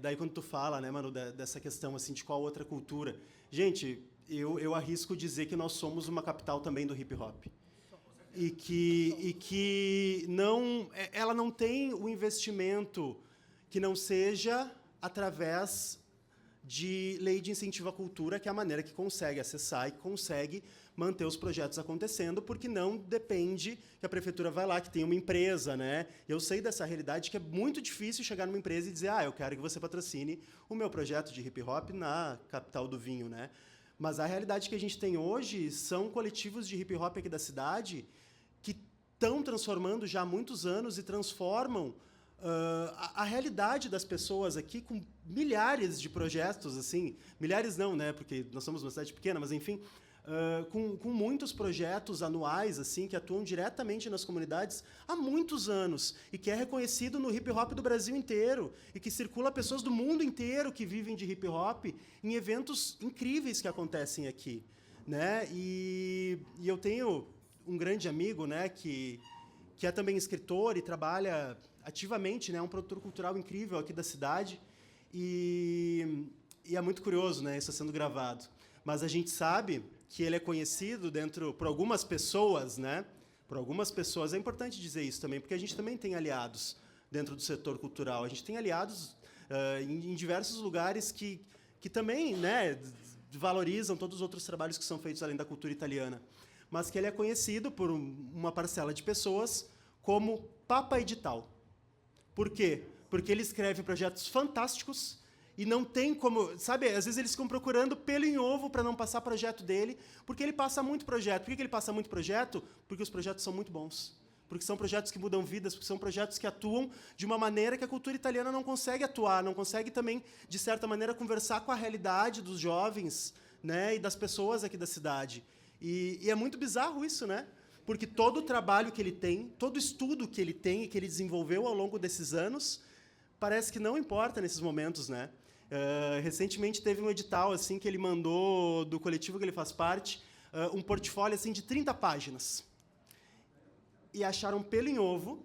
daí quando tu fala, né, Manu, dessa questão assim, de qual outra cultura... Gente, eu arrisco dizer que nós somos uma capital também do hip-hop. E que não, ela não tem o investimento que não seja através de lei de incentivo à cultura, que é a maneira que consegue acessar e consegue manter os projetos acontecendo, porque não depende que a prefeitura vai lá, que tem uma empresa, né? Eu sei dessa realidade que é muito difícil chegar numa empresa e dizer eu quero que você patrocine o meu projeto de hip-hop na capital do vinho, né? Mas a realidade que a gente tem hoje são coletivos de hip-hop aqui da cidade que estão transformando já há muitos anos e transformam a realidade das pessoas aqui com milhares de projetos, assim, milhares não, né, porque nós somos uma cidade pequena, mas enfim, com muitos projetos anuais, assim, que atuam diretamente nas comunidades há muitos anos e que é reconhecido no hip-hop do Brasil inteiro e que circula pessoas do mundo inteiro que vivem de hip-hop em eventos incríveis que acontecem aqui, né? E eu tenho um grande amigo, né, que é também escritor e trabalha ativamente, né, um produtor cultural incrível aqui da cidade, e é muito curioso, né, isso sendo gravado. Mas a gente sabe que ele é conhecido por algumas pessoas, né, por algumas pessoas. É importante dizer isso também, porque a gente também tem aliados dentro do setor cultural. A gente tem aliados em diversos lugares que também, né, valorizam todos os outros trabalhos que são feitos além da cultura italiana. Mas que ele é conhecido por uma parcela de pessoas como Papa Edital. Por quê? Porque ele escreve projetos fantásticos e não tem como... Sabe, às vezes eles ficam procurando pelo em ovo para não passar projeto dele, porque ele passa muito projeto. Por que ele passa muito projeto? Porque os projetos são muito bons. Porque são projetos que mudam vidas, porque são projetos que atuam de uma maneira que a cultura italiana não consegue atuar, não consegue também, de certa maneira, conversar com a realidade dos jovens, né, e das pessoas aqui da cidade. E é muito bizarro isso, né? Porque todo o trabalho que ele tem, todo o estudo que ele tem e que ele desenvolveu ao longo desses anos, parece que não importa nesses momentos, né? Recentemente teve um edital assim que ele mandou do coletivo que ele faz parte, um portfólio assim de 30 páginas. E acharam pelo em ovo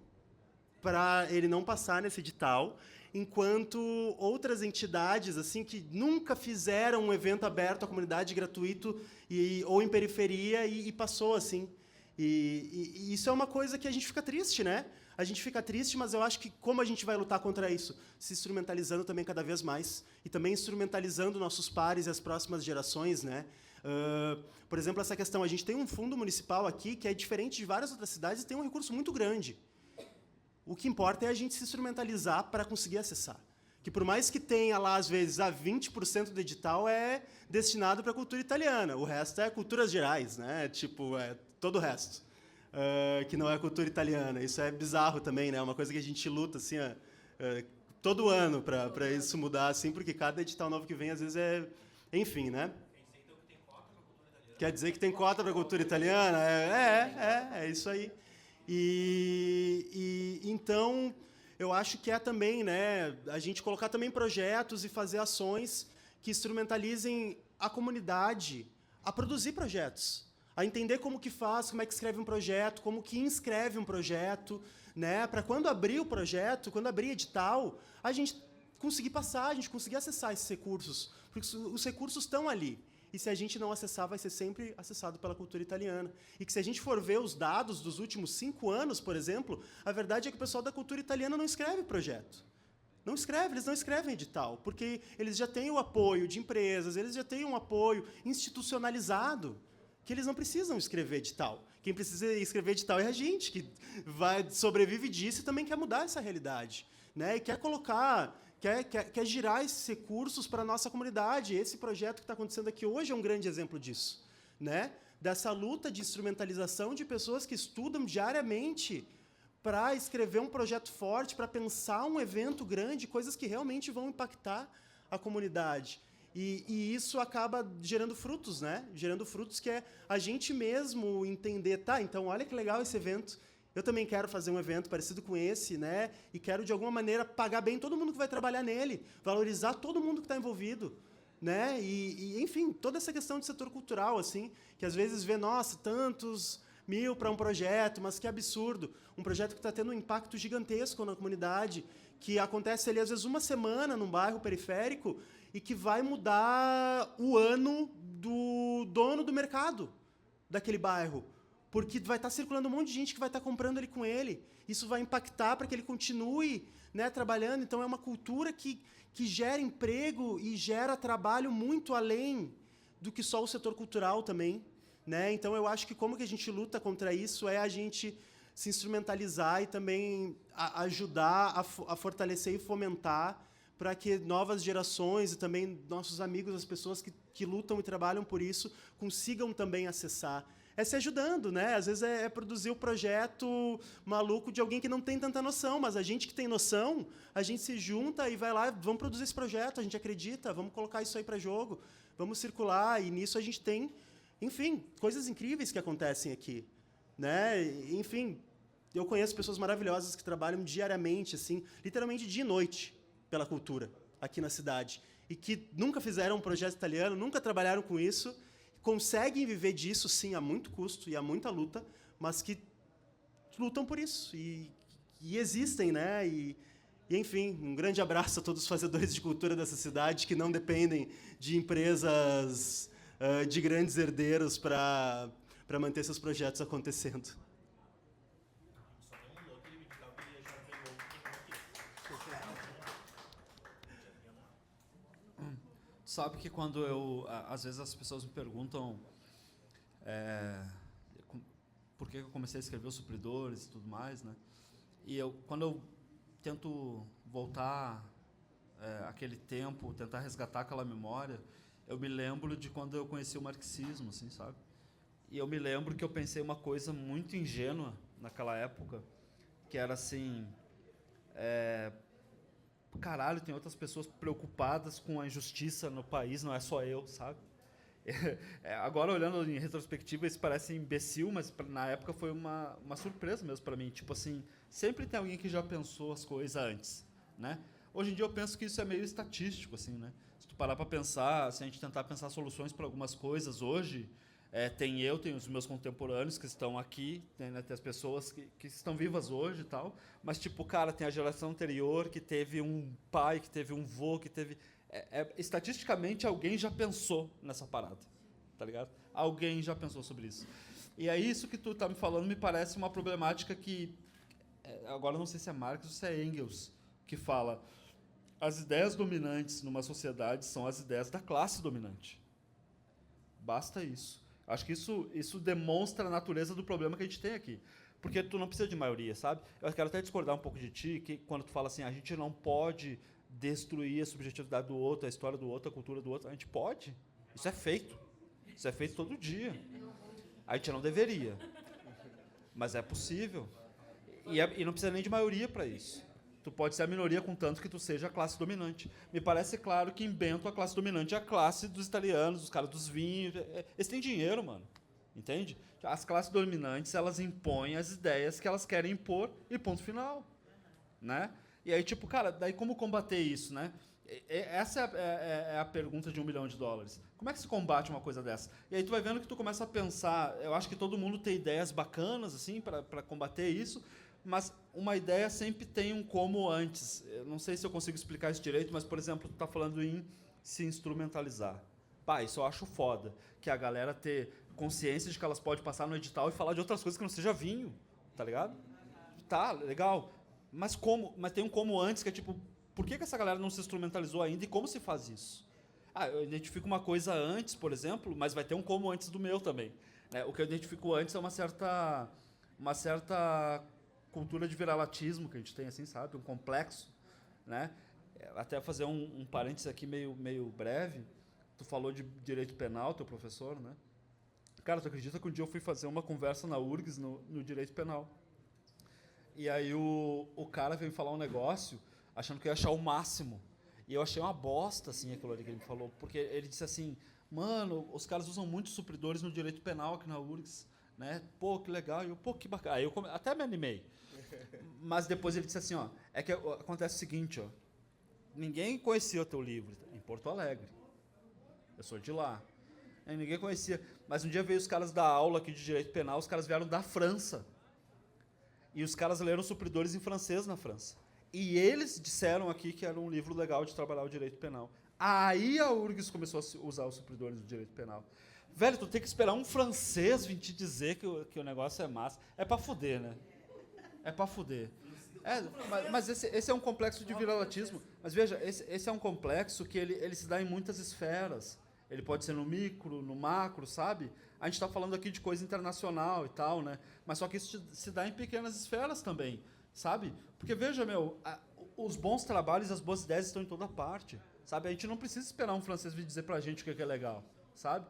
para ele não passar nesse edital, enquanto outras entidades assim que nunca fizeram um evento aberto à comunidade gratuito ou em periferia e passou assim. E isso é uma coisa que a gente fica triste, né? A gente fica triste, mas eu acho que como a gente vai lutar contra isso? Se instrumentalizando também cada vez mais e também instrumentalizando nossos pares e as próximas gerações, né? Por exemplo, essa questão, a gente tem um fundo municipal aqui que é diferente de várias outras cidades e tem um recurso muito grande. O que importa é a gente se instrumentalizar para conseguir acessar. Que por mais que tenha lá, às vezes, 20% do edital é destinado para a cultura italiana, o resto é culturas gerais, né? Tipo, todo o resto, que não é cultura italiana. Isso é bizarro também, né? É uma coisa que a gente luta assim, todo ano para isso mudar, assim, porque cada edital novo que vem, às vezes, enfim, né? Quer dizer que tem cota para a cultura italiana? É isso aí. Então, eu acho que é também, né, a gente colocar também projetos e fazer ações que instrumentalizem a comunidade a produzir projetos, a entender como que faz, como é que escreve um projeto, como que inscreve um projeto, né, para quando abrir o projeto, quando abrir edital, a gente conseguir passar, a gente conseguir acessar esses recursos, porque os recursos estão ali. E se a gente não acessar, vai ser sempre acessado pela cultura italiana. E que se a gente for ver os dados dos últimos 5 anos, por exemplo, a verdade é que o pessoal da cultura italiana não escreve projeto. Não escreve, eles não escrevem edital, porque eles já têm o apoio de empresas, eles já têm um apoio institucionalizado, que eles não precisam escrever edital. Quem precisa escrever edital é a gente, que sobrevive disso e também quer mudar essa realidade, né? E quer colocar... Quer girar esses recursos para a nossa comunidade. Esse projeto que está acontecendo aqui hoje é um grande exemplo disso, né? Dessa luta de instrumentalização de pessoas que estudam diariamente para escrever um projeto forte, para pensar um evento grande, coisas que realmente vão impactar a comunidade. E isso acaba gerando frutos, né? Gerando frutos que é a gente mesmo entender, tá, então olha que legal esse evento, eu também quero fazer um evento parecido com esse, né? E quero, de alguma maneira, pagar bem todo mundo que vai trabalhar nele, valorizar todo mundo que está envolvido, né? Enfim, toda essa questão de setor cultural, assim, que às vezes vê, nossa, tantos mil para um projeto, mas que absurdo. Um projeto que está tendo um impacto gigantesco na comunidade, que acontece ali, às vezes, uma semana num bairro periférico e que vai mudar o ano do dono do mercado daquele bairro. Porque vai estar circulando um monte de gente que vai estar comprando ali com ele. Isso vai impactar para que ele continue, né, trabalhando. Então, é uma cultura que gera emprego e gera trabalho muito além do que só o setor cultural também, né? Então, eu acho que como que a gente luta contra isso é a gente se instrumentalizar e também ajudar a fortalecer e fomentar para que novas gerações e também nossos amigos, as pessoas que lutam e trabalham por isso, consigam também acessar. É se ajudando, né? Às vezes é produzir o projeto maluco de alguém que não tem tanta noção, mas a gente que tem noção, a gente se junta e vai lá, vamos produzir esse projeto, a gente acredita, vamos colocar isso aí para jogo, vamos circular, e nisso a gente tem, enfim, coisas incríveis que acontecem aqui, né? Enfim, eu conheço pessoas maravilhosas que trabalham diariamente, assim, literalmente dia e noite, pela cultura aqui na cidade, e que nunca fizeram um projeto italiano, nunca trabalharam com isso, conseguem viver disso, sim, a muito custo e a muita luta, mas que lutam por isso e existem, né? Enfim, um grande abraço a todos os fazedores de cultura dessa cidade que não dependem de empresas de grandes herdeiros para manter seus projetos acontecendo. Sabe que quando às vezes as pessoas me perguntam por que eu comecei a escrever os supridores e tudo mais, né? E quando eu tento voltar aquele tempo, tentar resgatar aquela memória, eu me lembro de quando eu conheci o marxismo, assim, sabe? E eu me lembro que eu pensei uma coisa muito ingênua naquela época, que era assim, caralho, tem outras pessoas preocupadas com a injustiça no país, não é só eu, sabe? Agora, olhando em retrospectiva, isso parece imbecil, mas na época foi uma surpresa mesmo para mim. Tipo assim, sempre tem alguém que já pensou as coisas antes, né? Hoje em dia eu penso que isso é meio estatístico, assim, né? Se tu parar para pensar, se a gente tentar pensar soluções para algumas coisas hoje, tem os meus contemporâneos que estão aqui, tem as pessoas que estão vivas hoje e tal, mas, tipo, cara, tem a geração anterior que teve um pai, que teve um vô, que teve... estatisticamente, alguém já pensou nessa parada, tá ligado? Alguém já pensou sobre isso. E aí, isso que tu tá me falando me parece uma problemática que... agora, não sei se é Marx ou se é Engels que fala: as ideias dominantes numa sociedade são as ideias da classe dominante. Basta isso. Acho que isso demonstra a natureza do problema que a gente tem aqui. Porque tu não precisa de maioria, sabe? Eu quero até discordar um pouco de ti, que quando tu fala assim, a gente não pode destruir a subjetividade do outro, a história do outro, a cultura do outro. A gente pode. Isso é feito. Isso é feito todo dia. A gente não deveria. Mas é possível. E não precisa nem de maioria para isso. Tu pode ser a minoria contanto que tu seja a classe dominante. Me parece claro que em Bento a classe dominante é a classe dos italianos, dos caras dos vinhos. Eles têm dinheiro, mano. Entende? As classes dominantes, elas impõem as ideias que elas querem impor e ponto final. Né? E aí, tipo, cara, daí como combater isso, né? Essa é a pergunta de $1 milhão. Como é que se combate uma coisa dessa? E aí tu vai vendo que tu começa a pensar, eu acho que todo mundo tem ideias bacanas, assim, para combater isso, mas uma ideia sempre tem um como antes. Eu não sei se eu consigo explicar isso direito, mas, por exemplo, tu tá falando em se instrumentalizar. Pá, isso eu acho foda, que a galera ter consciência de que elas podem passar no edital e falar de outras coisas que não seja vinho, tá ligado? Tá, legal. Mas como? Mas tem um como antes, que é tipo, por que essa galera não se instrumentalizou ainda e como se faz isso? Eu identifico uma coisa antes, por exemplo, mas vai ter um como antes do meu também. Né? O que eu identifico antes é uma certa cultura de viralatismo que a gente tem, assim, sabe? Um complexo. Né? Até fazer um parênteses aqui meio breve. Tu falou de direito penal, teu professor, né? Cara, tu acredita que um dia eu fui fazer uma conversa na URGS no direito penal? E aí o cara veio me falar um negócio achando que eu ia achar o máximo. E eu achei uma bosta, assim, aquilo ali que ele me falou. Porque ele disse assim, mano, os caras usam muitos supridores no direito penal aqui na URGS. Né? Pô, que legal. E eu, pô, que bacana. Aí eu até me animei. Mas depois ele disse assim, ó, é que acontece o seguinte, ó. Ninguém conhecia o teu livro em Porto Alegre. Eu sou de lá. Ninguém conhecia. Mas um dia veio os caras da aula aqui de direito penal, os caras vieram da França. E os caras leram supridores em francês na França. E eles disseram aqui que era um livro legal de trabalhar o direito penal. Aí a URGS começou a usar os supridores do direito penal. Velho, tu tem que esperar um francês vir te dizer que o negócio é massa. É pra fuder, né? É pra fuder. Mas esse é um complexo de viralatismo. Mas veja, esse é um complexo que ele se dá em muitas esferas. Ele pode ser no micro, no macro, sabe? A gente está falando aqui de coisa internacional e tal, né? Mas só que isso se dá em pequenas esferas também, sabe? Porque, veja, os bons trabalhos, as boas ideias estão em toda parte, sabe? A gente não precisa esperar um francês vir dizer pra gente o que é legal, sabe?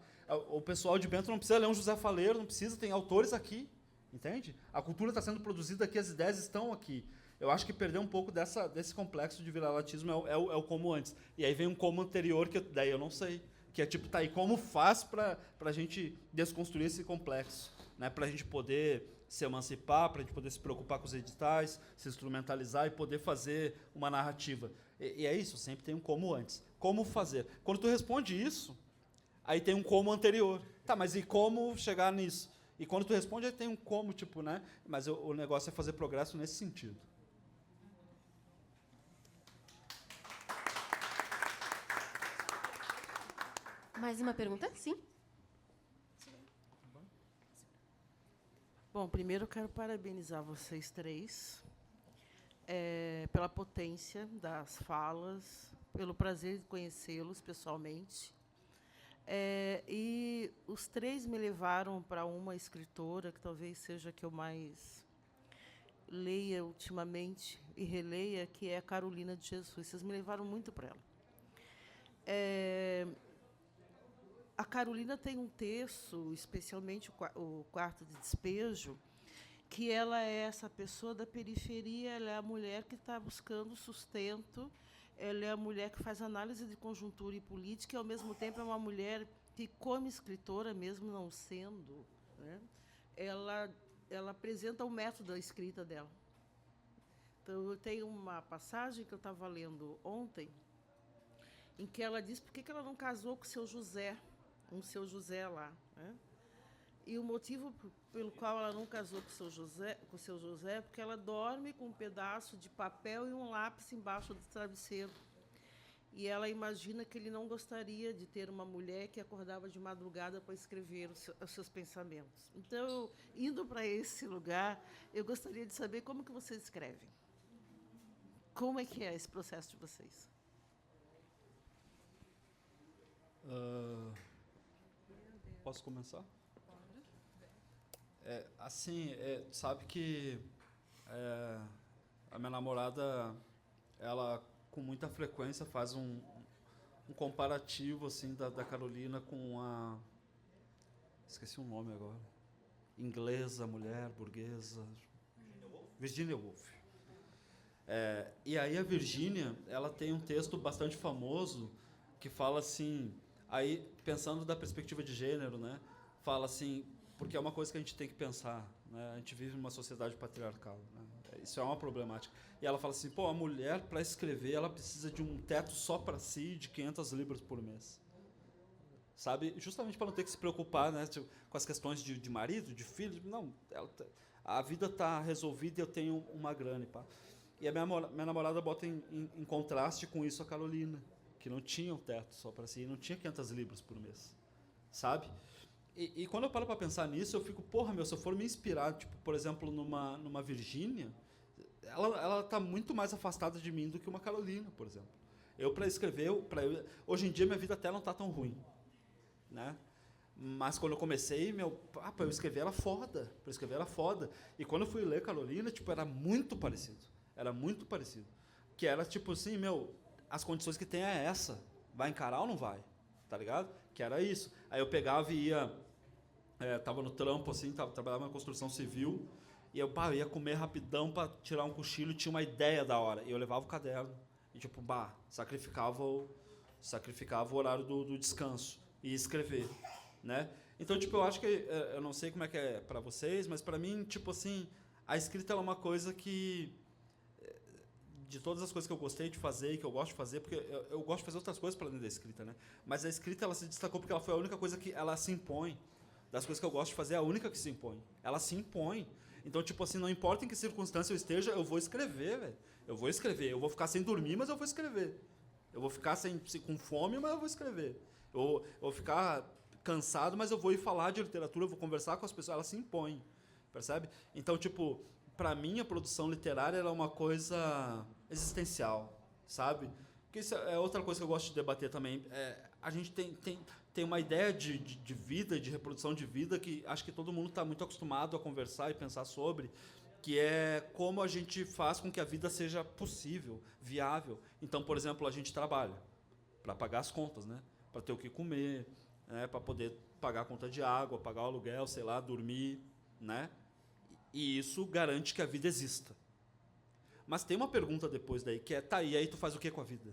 O pessoal de Bento não precisa ler um José Faleiro, não precisa, tem autores aqui, entende? A cultura está sendo produzida aqui, as ideias estão aqui. Eu acho que perder um pouco desse complexo de viralatismo é o como antes. E aí vem um como anterior, que daí eu não sei. Que é tipo, tá, e como faz para a gente desconstruir esse complexo? Né? Para a gente poder se emancipar, para a gente poder se preocupar com os editais, se instrumentalizar e poder fazer uma narrativa. E é isso, sempre tem um como antes. Como fazer? Quando tu responde isso, aí tem um como anterior. Tá, mas e como chegar nisso? E quando tu responde, aí tem um como, tipo, né? Mas o negócio é fazer progresso nesse sentido. Mais uma pergunta? Sim. Bom, primeiro eu quero parabenizar vocês três pela potência das falas, pelo prazer de conhecê-los pessoalmente. E os três me levaram para uma escritora, que talvez seja a que eu mais leia ultimamente e releia, que é a Carolina de Jesus. Vocês me levaram muito para ela. A Carolina tem um texto, especialmente o Quarto de Despejo, que ela é essa pessoa da periferia, ela é a mulher que está buscando sustento, ela é a mulher que faz análise de conjuntura e política, e, ao mesmo tempo, é uma mulher que, como escritora, mesmo não sendo, né, ela apresenta o método da escrita dela. Então, eu tenho uma passagem que eu estava lendo ontem, em que ela diz por que ela não casou com o seu José, um seu José lá, né? E o motivo pelo qual ela não casou com o seu José é porque ela dorme com um pedaço de papel e um lápis embaixo do travesseiro. E ela imagina que ele não gostaria de ter uma mulher que acordava de madrugada para escrever os seus pensamentos. Então, indo para esse lugar, eu gostaria de saber como que vocês escrevem. Como é que é esse processo de vocês? Posso começar? Assim, sabe que a minha namorada, ela com muita frequência faz um comparativo assim da Carolina com a... Esqueci o nome agora. Inglesa, mulher, burguesa... Virginia Woolf. E aí a Virginia, ela tem um texto bastante famoso que fala assim... Aí, pensando da perspectiva de gênero, né, fala assim, porque é uma coisa que a gente tem que pensar, né, a gente vive numa sociedade patriarcal, né, Isso é uma problemática. E ela fala assim, pô, a mulher, para escrever, ela precisa de um teto só para si de 500 libras por mês. Sabe? Justamente para não ter que se preocupar, né, tipo, com as questões de marido, de filho. Não, a vida está resolvida e eu tenho uma grana. Pá. E a minha namorada bota em contraste com isso a Carolina, que não tinha um teto só para si, não tinha 500 libras por mês. Sabe? E quando eu paro para pensar nisso, eu fico, porra, meu, se eu for me inspirar, tipo, por exemplo, numa Virgínia, ela tá muito mais afastada de mim do que uma Carolina, por exemplo. Eu, para escrever, hoje em dia minha vida até não tá tão ruim, né? Mas quando eu comecei, para eu escrever era foda, E quando eu fui ler Carolina, tipo, era muito parecido. Que era tipo assim, as condições que tem é essa. Vai encarar ou não vai? Tá ligado? Que era isso. Aí eu pegava e ia... tava no trampo, assim, trabalhava na construção civil, e eu ia comer rapidão para tirar um cochilo, tinha uma ideia da hora. E eu levava o caderno. E tipo, sacrificava o horário do descanso. E escrever, né? Então, tipo, eu acho que... eu não sei como é que é para vocês, mas para mim, tipo assim, a escrita é uma coisa que... De todas as coisas que eu gostei de fazer e que eu gosto de fazer, porque eu gosto de fazer outras coisas para além da escrita, né? Mas a escrita, ela se destacou porque ela foi a única coisa que ela se impõe. Das coisas que eu gosto de fazer, é a única que se impõe. Ela se impõe. Então, tipo assim, não importa em que circunstância eu esteja, eu vou escrever, velho. Eu vou ficar sem dormir, mas eu vou escrever. Eu vou ficar com fome, mas eu vou escrever. Eu vou ficar cansado, mas eu vou ir falar de literatura, eu vou conversar com as pessoas, ela se impõe, percebe? Então, tipo, para mim a produção literária é uma coisa existencial, sabe? Porque isso é outra coisa que eu gosto de debater também. A gente tem uma ideia de vida, de reprodução de vida, que acho que todo mundo está muito acostumado a conversar e pensar sobre, que é como a gente faz com que a vida seja possível, viável. Então, por exemplo, a gente trabalha para pagar as contas, né? Para ter o que comer, né? Para poder pagar a conta de água, pagar o aluguel, sei lá, dormir, né? E isso garante que a vida exista. Mas tem uma pergunta depois daí, que é, e aí tu faz o que com a vida?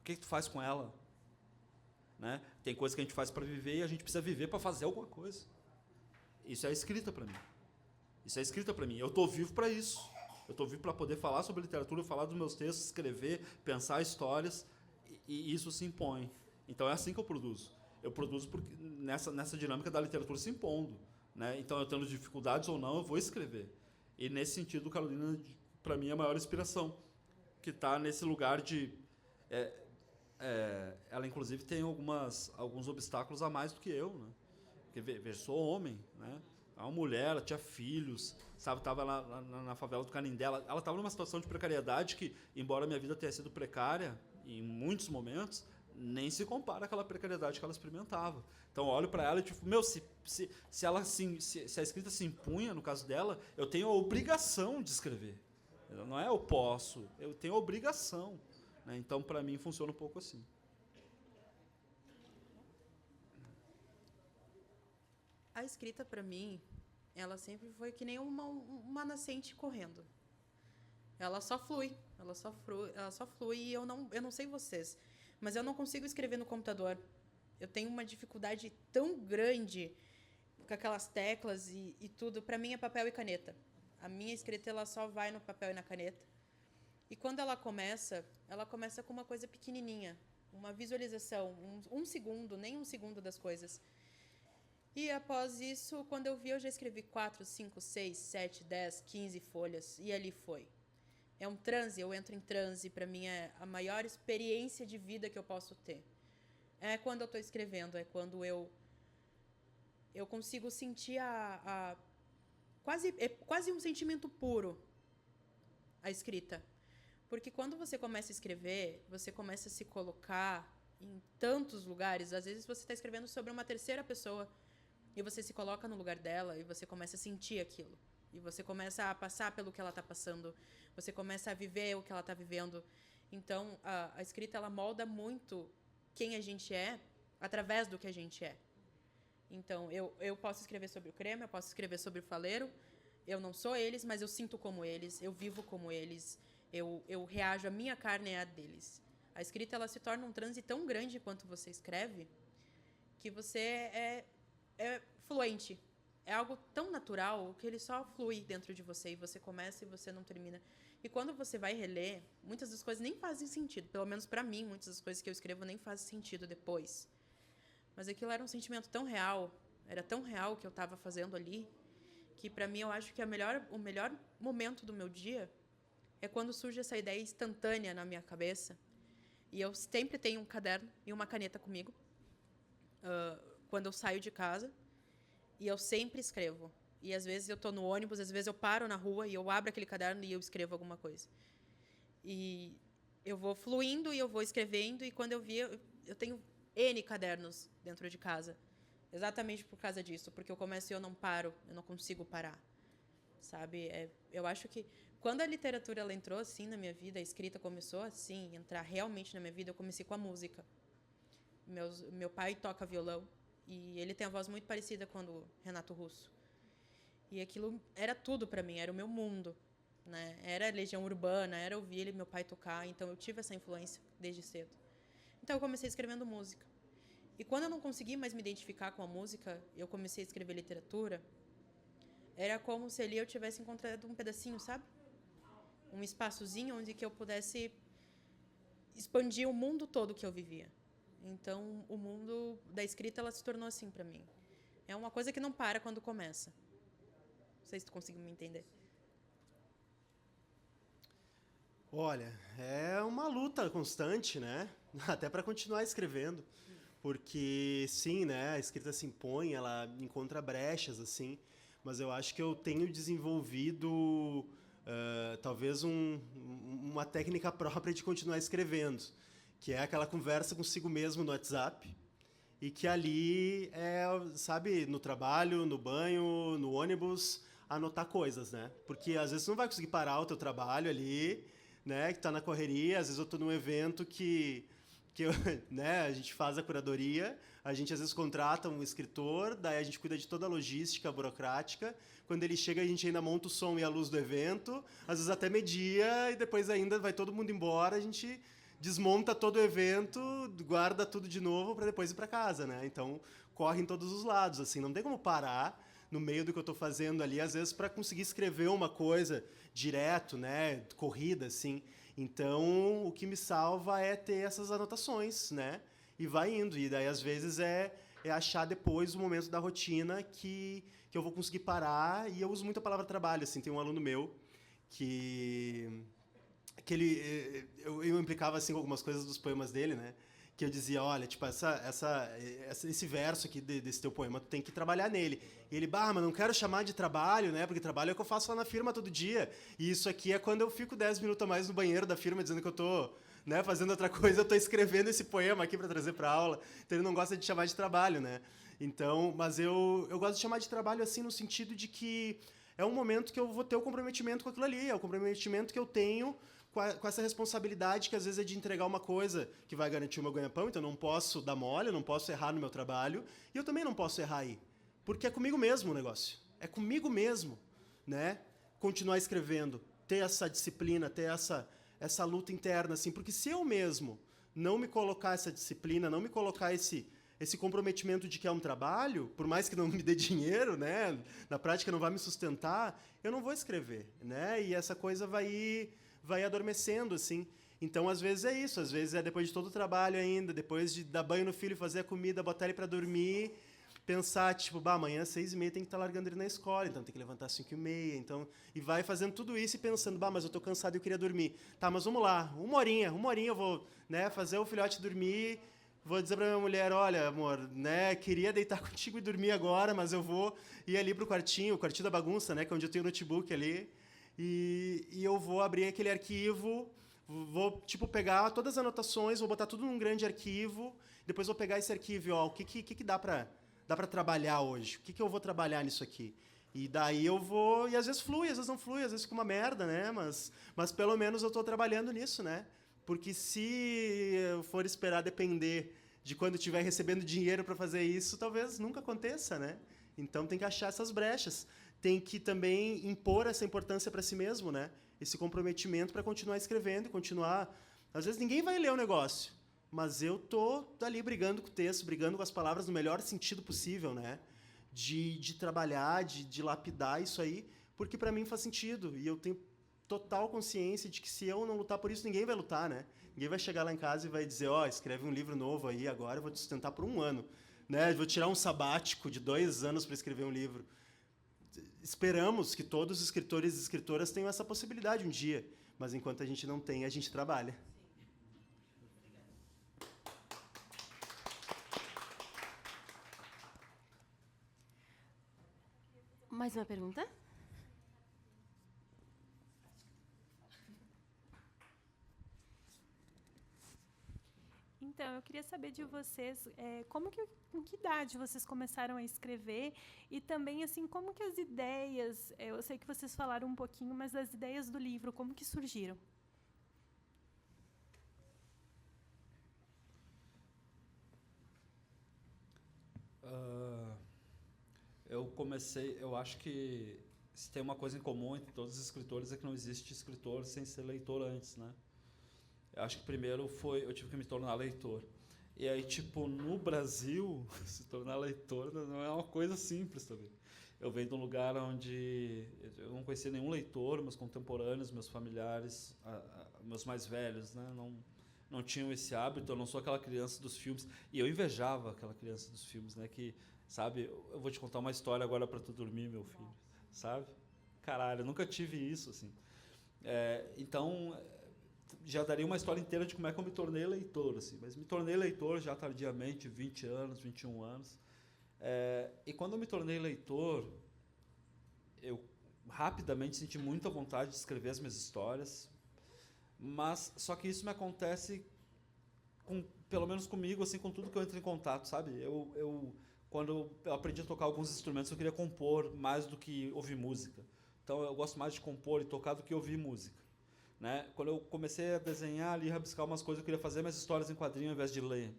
O que tu faz com ela? Né? Tem coisa que a gente faz para viver e a gente precisa viver para fazer alguma coisa. Isso é escrita para mim. Eu estou vivo para isso. Eu estou vivo para poder falar sobre literatura, falar dos meus textos, escrever, pensar histórias, e isso se impõe. Então é assim que eu produzo. Eu produzo porque nessa dinâmica da literatura se impondo. Né? Então, eu tendo dificuldades ou não, eu vou escrever. E nesse sentido, Carolina, para mim, é a maior inspiração, que está nesse lugar de... ela, inclusive, tem alguns obstáculos a mais do que eu. Né? Porque, sou homem, né? É uma mulher, ela tinha filhos, sabe? Estava lá na favela do Canindé. Ela estava numa situação de precariedade que, embora a minha vida tenha sido precária, em muitos momentos, nem se compara àquela precariedade que ela experimentava. Então, eu olho para ela e tipo, se a escrita se impunha, no caso dela, eu tenho a obrigação de escrever. Não é eu posso, eu tenho a obrigação. Né? Então, para mim, funciona um pouco assim. A escrita, para mim, ela sempre foi que nem uma nascente correndo. Ela só flui, e eu não sei vocês, mas eu não consigo escrever no computador. Eu tenho uma dificuldade tão grande com aquelas teclas e tudo. Para mim é papel e caneta. A minha escrita ela só vai no papel e na caneta. E quando ela começa com uma coisa pequenininha, uma visualização, um segundo, nem um segundo das coisas. E após isso, quando eu vi, eu já escrevi 4, 5, 6, 7, 10, 15 folhas. E ali foi. É um transe, eu entro em transe. Para mim é a maior experiência de vida que eu posso ter. É quando eu estou escrevendo, é quando eu consigo sentir quase um sentimento puro, a escrita. Porque quando você começa a escrever, você começa a se colocar em tantos lugares. Às vezes você está escrevendo sobre uma terceira pessoa e você se coloca no lugar dela e você começa a sentir aquilo. E você começa a passar pelo que ela está passando. Você começa a viver o que ela está vivendo. Então, a escrita ela molda muito quem a gente é através do que a gente é. Então, eu posso escrever sobre o Crema, eu posso escrever sobre o Faleiro. Eu não sou eles, mas eu sinto como eles, eu vivo como eles, eu reajo, a minha carne é a deles. A escrita ela se torna um transe tão grande quanto você escreve que você é fluente. é algo tão natural que ele só flui dentro de você e você começa e você não termina. E quando você vai reler, muitas das coisas nem fazem sentido. Pelo menos para mim, muitas das coisas que eu escrevo nem fazem sentido depois. Mas aquilo era um sentimento tão real, era tão real o que eu estava fazendo ali, que para mim eu acho que o melhor momento do meu dia é quando surge essa ideia instantânea na minha cabeça. E eu sempre tenho um caderno e uma caneta comigo, quando eu saio de casa, e eu sempre escrevo. E às vezes eu estou no ônibus, às vezes eu paro na rua e eu abro aquele caderno e eu escrevo alguma coisa. E eu vou fluindo e eu vou escrevendo, e quando eu vi, eu tenho N cadernos dentro de casa. Exatamente por causa disso, porque eu começo e eu não paro, eu não consigo parar. Sabe? Eu acho que quando a literatura ela entrou assim na minha vida, a escrita começou assim, entrar realmente na minha vida, eu comecei com a música. Meu pai toca violão e ele tem a voz muito parecida com a do Renato Russo. E aquilo era tudo para mim, era o meu mundo, né? Era Legião Urbana, era ouvir ele, meu pai tocar, então eu tive essa influência desde cedo. Então eu comecei escrevendo música. E quando eu não consegui mais me identificar com a música, eu comecei a escrever literatura. Era como se ali eu tivesse encontrado um pedacinho, sabe? Um espaçozinho onde que eu pudesse expandir o mundo todo que eu vivia. Então, o mundo da escrita ela se tornou assim para mim. É uma coisa que não para quando começa. Não sei se tu conseguiu me entender. Olha, é uma luta constante, né? Até para continuar escrevendo. Porque, sim, né? A escrita se impõe, ela encontra brechas, assim. Mas eu acho que eu tenho desenvolvido, talvez, uma técnica própria de continuar escrevendo. Que é aquela conversa consigo mesmo no WhatsApp. E que ali é, sabe, no trabalho, no banho, no ônibus, anotar coisas, né? Porque às vezes você não vai conseguir parar o teu trabalho ali, né? Que tá na correria. Às vezes eu tô num evento que eu, né, a gente faz a curadoria, a gente às vezes contrata um escritor, daí a gente cuida de toda a logística burocrática. Quando ele chega, a gente ainda monta o som e a luz do evento, às vezes até meio-dia, e depois ainda vai todo mundo embora, a gente desmonta todo o evento, guarda tudo de novo para depois ir para casa, né? Então, corre em todos os lados, assim, não tem como parar no meio do que eu estou fazendo ali, às vezes para conseguir escrever uma coisa direto, né, corrida, assim. Então, o que me salva é ter essas anotações, né? E vai indo. E daí, às vezes, é achar depois o momento da rotina que eu vou conseguir parar. E eu uso muito a palavra trabalho, assim. Tem um aluno meu que eu implicava assim com algumas coisas dos poemas dele, né? Que eu dizia, olha, tipo, esse verso aqui desse teu poema, tu tem que trabalhar nele. E ele, mas não quero chamar de trabalho, né? Porque trabalho é o que eu faço lá na firma todo dia. E isso aqui é quando eu fico 10 minutos a mais no banheiro da firma, dizendo que eu tô, né, fazendo outra coisa, eu tô escrevendo esse poema aqui para trazer para aula. Então ele não gosta de chamar de trabalho, né? Então, mas eu gosto de chamar de trabalho assim no sentido de que é um momento que eu vou ter o comprometimento com aquilo ali, é o comprometimento que eu tenho com essa responsabilidade que às vezes é de entregar uma coisa que vai garantir o meu ganha-pão, então eu não posso dar mole, eu não posso errar no meu trabalho, e eu também não posso errar aí, porque é comigo mesmo o negócio, é comigo mesmo, né? Continuar escrevendo, ter essa disciplina, ter essa luta interna, assim, porque se eu mesmo não me colocar essa disciplina, não me colocar esse comprometimento de que é um trabalho, por mais que não me dê dinheiro, né? Na prática não vai me sustentar, eu não vou escrever, né? E essa coisa vai adormecendo, assim. Então, às vezes é isso. Às vezes é depois de todo o trabalho ainda, depois de dar banho no filho, fazer a comida, botar ele para dormir, pensar, tipo, amanhã às 6h30 tem que estar largando ele na escola, então tem que levantar às 5h30. Então, e vai fazendo tudo isso e pensando, mas eu estou cansado e eu queria dormir. Tá, mas vamos lá, uma horinha eu vou, né, fazer o filhote dormir, vou dizer para minha mulher, olha, amor, né, queria deitar contigo e dormir agora, mas eu vou ir ali pro quartinho, o quartinho da bagunça, né, que é onde eu tenho o notebook ali, e eu vou abrir aquele arquivo, vou tipo pegar todas as anotações, vou botar tudo num grande arquivo, depois vou pegar esse arquivo, ó, o que dá para trabalhar hoje? O que eu vou trabalhar nisso aqui? E daí eu vou, e às vezes flui, às vezes não flui, às vezes fica uma merda, né? Mas pelo menos eu estou trabalhando nisso, né? Porque se eu for esperar depender de quando estiver recebendo dinheiro para fazer isso, talvez nunca aconteça, né? Então tem que achar essas brechas. Tem que também impor essa importância para si mesmo, né? Esse comprometimento para continuar escrevendo e continuar... Às vezes ninguém vai ler o negócio, mas eu tô ali brigando com o texto, brigando com as palavras no melhor sentido possível, né? de trabalhar, de lapidar isso aí, porque para mim faz sentido. E eu tenho total consciência de que se eu não lutar por isso, ninguém vai lutar, né? Ninguém vai chegar lá em casa e vai dizer, escreve um livro novo aí agora, eu vou te sustentar por 1 ano. Né? Vou tirar um sabático de 2 anos para escrever um livro. Esperamos que todos os escritores e escritoras tenham essa possibilidade um dia, mas enquanto a gente não tem, a gente trabalha. Mais uma pergunta? Então, eu queria saber de vocês, com que idade vocês começaram a escrever e também, assim, como que as ideias, eu sei que vocês falaram um pouquinho, mas as ideias do livro, como que surgiram? Eu acho que se tem uma coisa em comum entre todos os escritores é que não existe escritor sem ser leitor antes, né? Eu acho que primeiro eu tive que me tornar leitor. E aí, tipo, no Brasil, se tornar leitor não é uma coisa simples também. Eu venho de um lugar onde eu não conhecia nenhum leitor, meus contemporâneos, meus familiares, meus mais velhos, né? Não tinham esse hábito, eu não sou aquela criança dos filmes. E eu invejava aquela criança dos filmes, né? Que, sabe, eu vou te contar uma história agora para tu dormir, meu filho, sabe? Caralho, eu nunca tive isso, assim. Então, já daria uma história inteira de como é que eu me tornei leitor, assim. Mas me tornei leitor já tardiamente, 20 anos, 21 anos. E quando eu me tornei leitor, eu rapidamente senti muita vontade de escrever as minhas histórias, mas só que isso me acontece pelo menos comigo, assim, com tudo que eu entro em contato, sabe? Quando eu aprendi a tocar alguns instrumentos, eu queria compor mais do que ouvir música. Então eu gosto mais de compor e tocar do que ouvir música, né? Quando eu comecei a desenhar ali, rabiscar umas coisas, eu queria fazer minhas histórias em quadrinho ao invés de ler,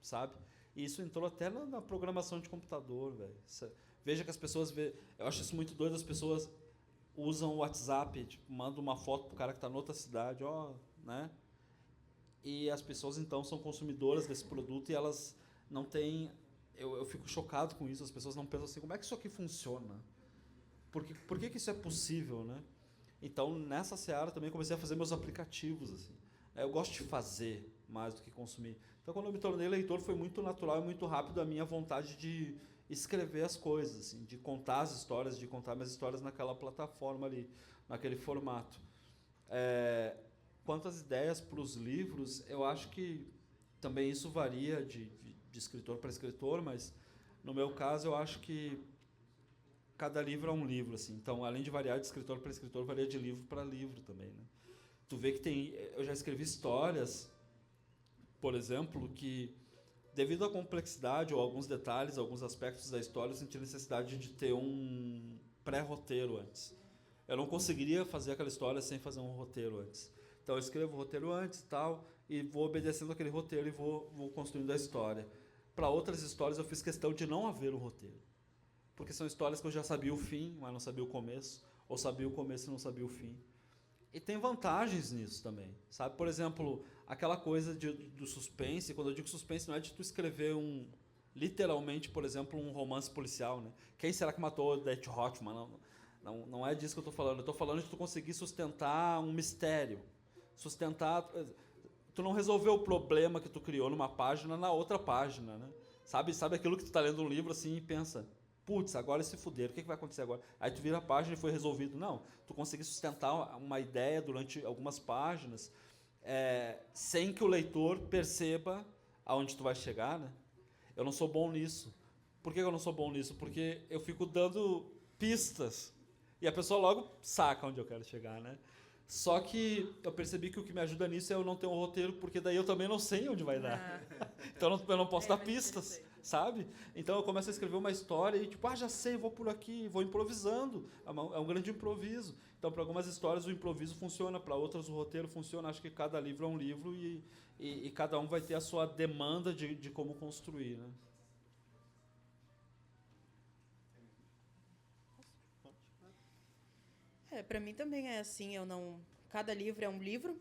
sabe? E isso entrou até na programação de computador, velho. Veja que as pessoas eu acho isso muito doido, as pessoas usam o WhatsApp, tipo, mandam uma foto pro cara que está em outra cidade, né? E as pessoas então são consumidoras desse produto e elas não têm, eu fico chocado com isso, as pessoas não pensam assim, como é que isso aqui funciona? Por que isso é possível, né? Então, nessa seara também comecei a fazer meus aplicativos, assim. Eu gosto de fazer mais do que consumir. Então, quando eu me tornei leitor, foi muito natural e muito rápido a minha vontade de escrever as coisas, assim, de contar as histórias, de contar minhas histórias naquela plataforma ali, naquele formato. Quanto às ideias para os livros, eu acho que também isso varia de escritor para escritor, mas no meu caso eu acho que cada livro é um livro, assim. Então, além de variar de escritor para escritor, varia de livro para livro também, né? Tu vê que eu já escrevi histórias, por exemplo, que devido à complexidade ou alguns detalhes, alguns aspectos da história, eu senti necessidade de ter um pré-roteiro antes. Eu não conseguiria fazer aquela história sem fazer um roteiro antes. Então eu escrevo o roteiro antes e tal, e vou obedecendo aquele roteiro e vou construindo a história. Para outras histórias eu fiz questão de não haver um roteiro. Porque são histórias que eu já sabia o fim, mas não sabia o começo, ou sabia o começo e não sabia o fim. E tem vantagens nisso também, sabe? Por exemplo, aquela coisa do suspense, quando eu digo suspense, não é de tu escrever literalmente, por exemplo, um romance policial, né? Quem será que matou Odette Roitman? Não é disso que eu estou falando. Eu estou falando de tu conseguir sustentar um mistério. Tu não resolveu o problema que tu criou numa página na outra página, né? Sabe aquilo que tu está lendo um livro assim e pensa, putz, agora se fuderam, o que vai acontecer agora? Aí tu vira a página e foi resolvido. Não, tu conseguir sustentar uma ideia durante algumas páginas, sem que o leitor perceba aonde tu vai chegar, né? Eu não sou bom nisso. Por que eu não sou bom nisso? Porque eu fico dando pistas e a pessoa logo saca onde eu quero chegar, né? Só que eu percebi que o que me ajuda nisso é eu não ter um roteiro, porque daí eu também não sei onde vai dar. Então eu não posso dar pistas, sabe? Então eu começo a escrever uma história e tipo, já sei, vou por aqui, vou improvisando. É um grande improviso. Então para algumas histórias o improviso funciona, para outras o roteiro funciona. Acho que cada livro é um livro e cada um vai ter a sua demanda de como construir, né? Para mim também é assim, cada livro é um livro.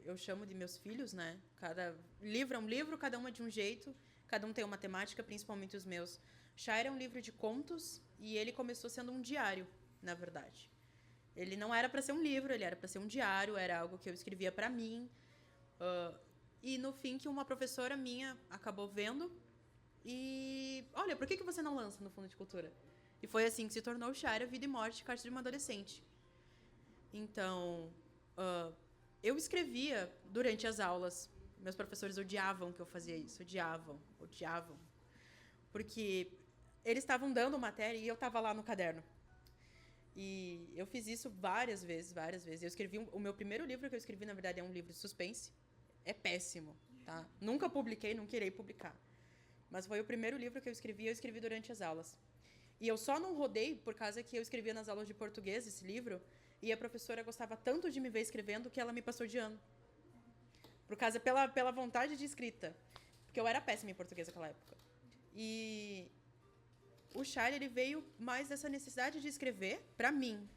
Eu chamo de meus filhos, né? Cada livro é um livro, cada um é de um jeito, cada um tem uma temática, principalmente os meus. Shaira é um livro de contos e ele começou sendo um diário, na verdade. Ele não era para ser um livro, ele era para ser um diário, era algo que eu escrevia para mim. E no fim que uma professora minha acabou vendo e... Olha, por que você não lança no Fundo de Cultura? E foi assim que se tornou o Shaira, Vida e Morte, Carta de uma Adolescente. Então, eu escrevia durante as aulas. Meus professores odiavam que eu fazia isso, odiavam. Porque eles estavam dando matéria e eu estava lá no caderno. E eu fiz isso várias vezes. Eu escrevi o meu primeiro livro que eu escrevi, na verdade, é um livro de suspense. É péssimo, tá? Nunca publiquei, nunca irei publicar. Mas foi o primeiro livro que eu escrevi durante as aulas. E eu só não rodei por causa que eu escrevia nas aulas de português esse livro e a professora gostava tanto de me ver escrevendo que ela me passou de ano. Por causa, pela vontade de escrita. Porque eu era péssima em português naquela época. E o Shaira, ele veio mais dessa necessidade de escrever para mim.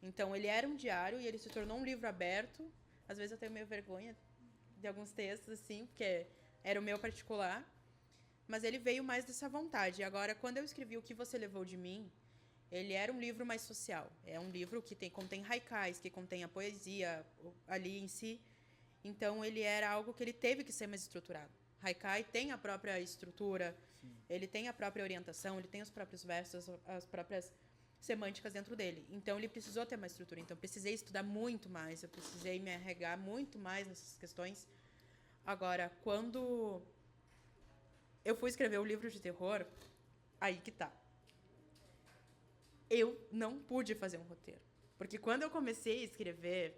Então, ele era um diário e ele se tornou um livro aberto. Às vezes eu tenho meio vergonha de alguns textos, assim, porque era o meu particular. Mas ele veio mais dessa vontade. E agora, quando eu escrevi O Que Você Levou de Mim, ele era um livro mais social. É um livro que contém haikais, que contém a poesia ali em si. Então, ele era algo que ele teve que ser mais estruturado. Haikai tem a própria estrutura, ele tem a própria orientação, ele tem os próprios versos, as próprias semânticas dentro dele. Então, ele precisou ter mais estrutura. Então, eu precisei estudar muito mais, eu precisei me arregar muito mais nessas questões. Agora, quando eu fui escrever o livro de terror, aí que tá. Eu não pude fazer um roteiro. Porque quando eu comecei a escrever,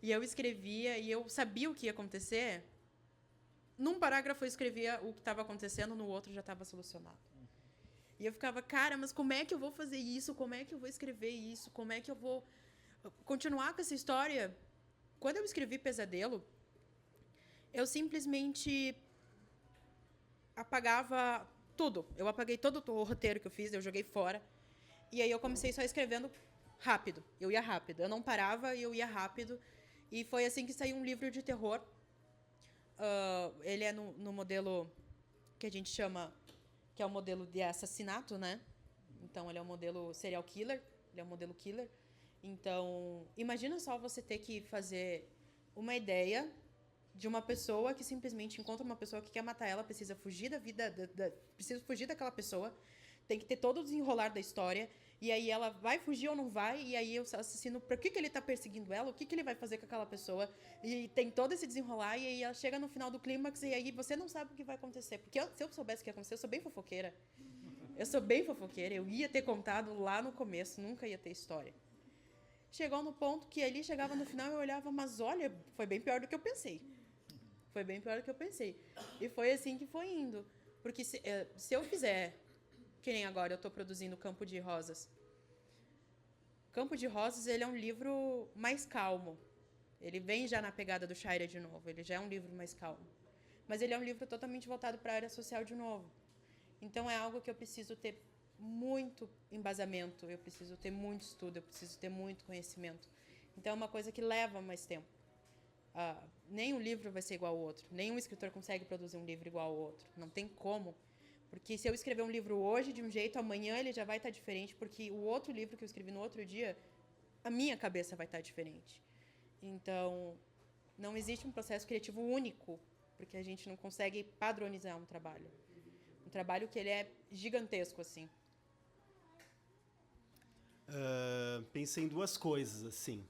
e eu escrevia, e eu sabia o que ia acontecer, num parágrafo eu escrevia o que estava acontecendo, no outro já estava solucionado. E eu ficava, cara, mas como é que eu vou fazer isso? Como é que eu vou escrever isso? Como é que eu vou continuar com essa história? Quando eu escrevi Pesadelo, eu simplesmente apagava tudo. Eu apaguei todo o roteiro que eu fiz, eu joguei fora. E aí eu comecei só escrevendo rápido. Eu ia rápido. Eu não parava e eu ia rápido. E foi assim que saiu um livro de terror. Ele é no modelo que a gente chama, que é o modelo de assassinato, né? Então, ele é um modelo serial killer. Ele é um modelo killer. Então, imagina só você ter que fazer uma ideia de uma pessoa que simplesmente encontra uma pessoa que quer matar ela, precisa fugir da vida, precisa fugir daquela pessoa, tem que ter todo o desenrolar da história, e aí ela vai fugir ou não vai, e aí o assassino, por que ele está perseguindo ela, o que ele vai fazer com aquela pessoa, e tem todo esse desenrolar, e aí ela chega no final do clímax, e aí você não sabe o que vai acontecer, porque se eu soubesse o que ia acontecer, eu sou bem fofoqueira, eu ia ter contado lá no começo, nunca ia ter história. Chegou no ponto que ali chegava no final, eu olhava, mas olha, foi bem pior do que eu pensei. E foi assim que foi indo. Porque se eu fizer, que nem agora eu estou produzindo Campo de Rosas. Campo de Rosas, ele é um livro mais calmo. Ele vem já na pegada do Shaira de novo. Ele já é um livro mais calmo. Mas ele é um livro totalmente voltado para a área social de novo. Então, é algo que eu preciso ter muito embasamento, eu preciso ter muito estudo, eu preciso ter muito conhecimento. Então, é uma coisa que leva mais tempo. Nenhum livro vai ser igual ao outro. Nenhum escritor consegue produzir um livro igual ao outro. Não tem como. Porque se eu escrever um livro hoje de um jeito, amanhã ele já vai estar diferente, porque o outro livro que eu escrevi no outro dia, a minha cabeça vai estar diferente. Então, não existe um processo criativo único, porque a gente não consegue padronizar um trabalho. Um trabalho que ele é gigantesco, assim. Pensei em duas coisas, assim.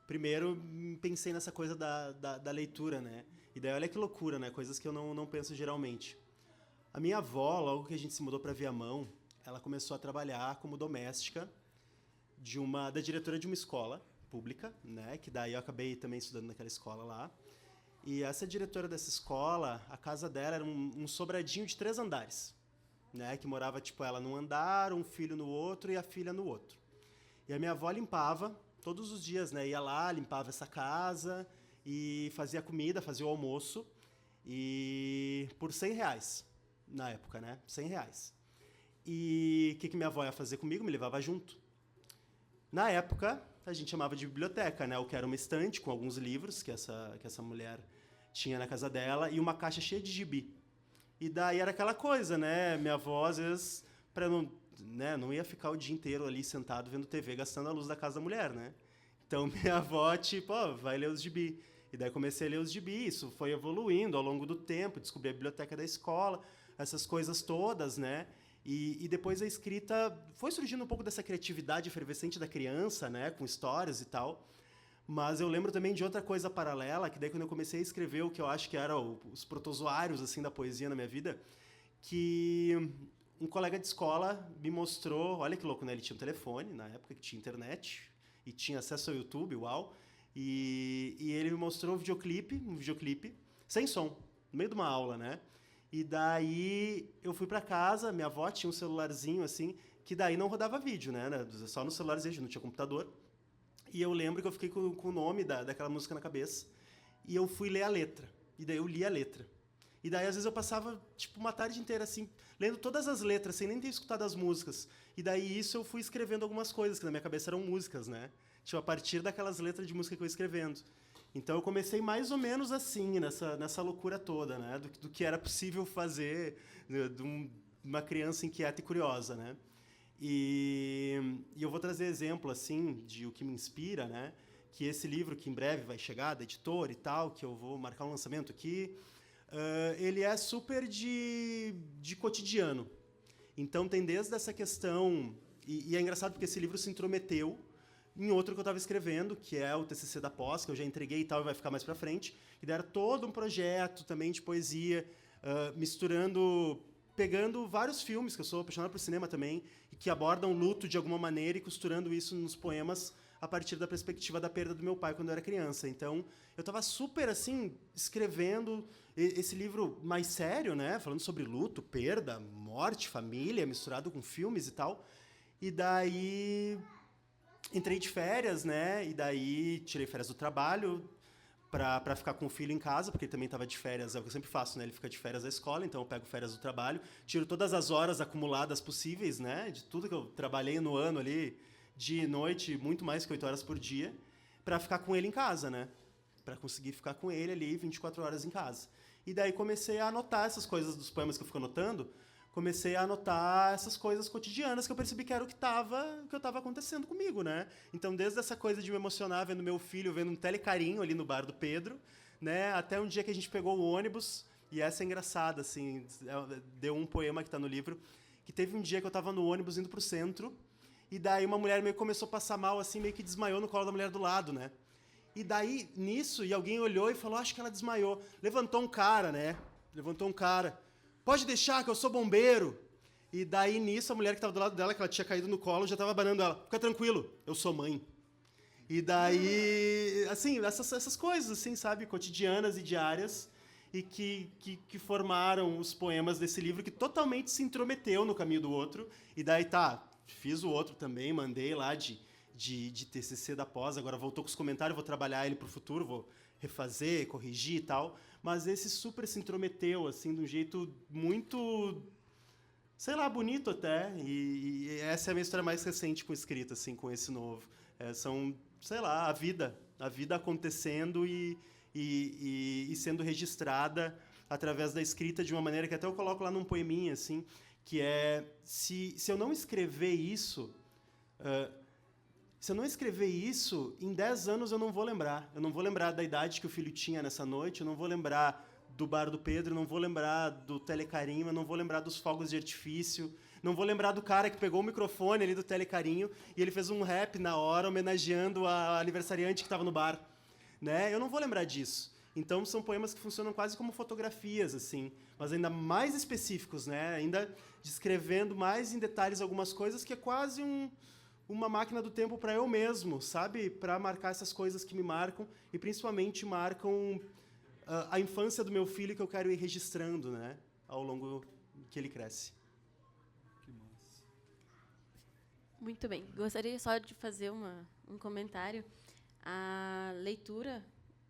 Primeiro, pensei nessa coisa da leitura, né? E daí, olha que loucura, né? Coisas que eu não penso geralmente. A minha avó, logo que a gente se mudou para Viamão, ela começou a trabalhar como doméstica da diretora de uma escola pública, né? Que daí eu acabei também estudando naquela escola lá. E essa diretora dessa escola, a casa dela era um sobradinho de 3 andares, né? Que morava, tipo, ela num andar, um filho no outro e a filha no outro. E a minha avó limpava todos os dias, né? Ia lá, limpava essa casa e fazia comida, fazia o almoço. E por R$100 na época, né? R$100. E o que minha avó ia fazer comigo? Me levava junto. Na época, a gente chamava de biblioteca, né? O que era uma estante com alguns livros que essa mulher tinha na casa dela e uma caixa cheia de gibi. E daí era aquela coisa, né? Minha avó, às vezes, para não, né, não ia ficar o dia inteiro ali sentado vendo TV, gastando a luz da casa da mulher, né? Então, minha avó, tipo, ó, vai ler os gibi. E daí comecei a ler os gibi, isso foi evoluindo ao longo do tempo, descobri a biblioteca da escola, essas coisas todas, né? E depois a escrita foi surgindo um pouco dessa criatividade efervescente da criança, né? Com histórias e tal. Mas eu lembro também de outra coisa paralela, que daí quando eu comecei a escrever o que eu acho que eram os protozoários assim, da poesia na minha vida, que um colega de escola me mostrou, olha que louco, né? Ele tinha um telefone, na época que tinha internet, e tinha acesso ao YouTube, uau, e ele me mostrou um videoclipe, sem som, no meio de uma aula, né? E daí eu fui para casa, minha avó tinha um celularzinho assim, que daí não rodava vídeo, né? Só no celularzinho, não tinha computador. E eu lembro que eu fiquei com o nome daquela música na cabeça. E eu fui ler a letra. E daí eu li a letra. E daí, às vezes, eu passava, tipo, uma tarde inteira, assim, lendo todas as letras, sem nem ter escutado as músicas. E daí, isso, eu fui escrevendo algumas coisas, que na minha cabeça eram músicas, né? Tipo, a partir daquelas letras de música que eu ia escrevendo. Então, eu comecei mais ou menos assim, nessa loucura toda, né? Do que era possível fazer de uma criança inquieta e curiosa, né? E eu vou trazer exemplo, assim, de o que me inspira, né? Que esse livro, que em breve vai chegar, da editora e tal, que eu vou marcar um lançamento aqui, ele é super de cotidiano. Então, tem desde essa questão... E é engraçado porque esse livro se intrometeu em outro que eu estava escrevendo, que é o TCC da pós, que eu já entreguei e tal, e vai ficar mais para frente. E daí era todo um projeto também de poesia, misturando... pegando vários filmes, que eu sou apaixonado por cinema também, e que abordam luto de alguma maneira e costurando isso nos poemas a partir da perspectiva da perda do meu pai quando eu era criança. Então, eu estava super, assim, escrevendo esse livro mais sério, né? Falando sobre luto, perda, morte, família, misturado com filmes e tal. E daí entrei de férias, né? E daí tirei férias do trabalho para ficar com o filho em casa, porque ele também estava de férias, é o que eu sempre faço, né? Ele fica de férias da escola, então eu pego férias do trabalho, tiro todas as horas acumuladas possíveis, né? De tudo que eu trabalhei no ano ali, dia e noite, muito mais que 8 horas por dia, para ficar com ele em casa, né? Para conseguir ficar com ele ali 24 horas em casa. E daí comecei a anotar essas coisas dos poemas que eu fico anotando, comecei a anotar essas coisas cotidianas que eu percebi que era o que estava acontecendo comigo, né? Então, desde essa coisa de me emocionar vendo meu filho, vendo um telecarinho ali no bar do Pedro, né? Até um dia que a gente pegou o ônibus, e essa é engraçada, assim, deu um poema que está no livro, que teve um dia que eu estava no ônibus indo para o centro, e daí uma mulher meio que começou a passar mal, assim, meio que desmaiou no colo da mulher do lado, né? E daí, nisso, e alguém olhou e falou, acho que ela desmaiou. Levantou um cara, né? Pode deixar que eu sou bombeiro. E daí, nisso, a mulher que estava do lado dela, que ela tinha caído no colo, já estava abanando ela. Fica tranquilo, eu sou mãe. E daí, assim, essas coisas, assim, sabe? Cotidianas e diárias, e que formaram os poemas desse livro, que totalmente se intrometeu no caminho do outro. E daí, fiz o outro também, mandei lá de TCC da pós, agora voltou com os comentários, vou trabalhar ele para o futuro, vou refazer, corrigir e tal. Mas esse super se intrometeu, assim, de um jeito muito, sei lá, bonito até. E essa é a minha história mais recente com escrita, assim, com esse novo. São, sei lá, a vida acontecendo e sendo registrada através da escrita de uma maneira que até eu coloco lá num poeminha, assim, que é, se eu não escrever isso... Se eu não escrever isso, em 10 anos eu não vou lembrar. Eu não vou lembrar da idade que o filho tinha nessa noite, eu não vou lembrar do bar do Pedro, eu não vou lembrar do telecarinho, eu não vou lembrar dos fogos de artifício, não vou lembrar do cara que pegou o microfone ali do telecarinho e ele fez um rap na hora homenageando a aniversariante que estava no bar. Né? Eu não vou lembrar disso. Então, são poemas que funcionam quase como fotografias, assim, mas ainda mais específicos, né? Ainda descrevendo mais em detalhes algumas coisas, que é quase uma máquina do tempo para eu mesmo, sabe? Para marcar essas coisas que me marcam e principalmente marcam a infância do meu filho, que eu quero ir registrando, né? Ao longo que ele cresce. Que massa. Muito bem. Gostaria só de fazer um comentário. A leitura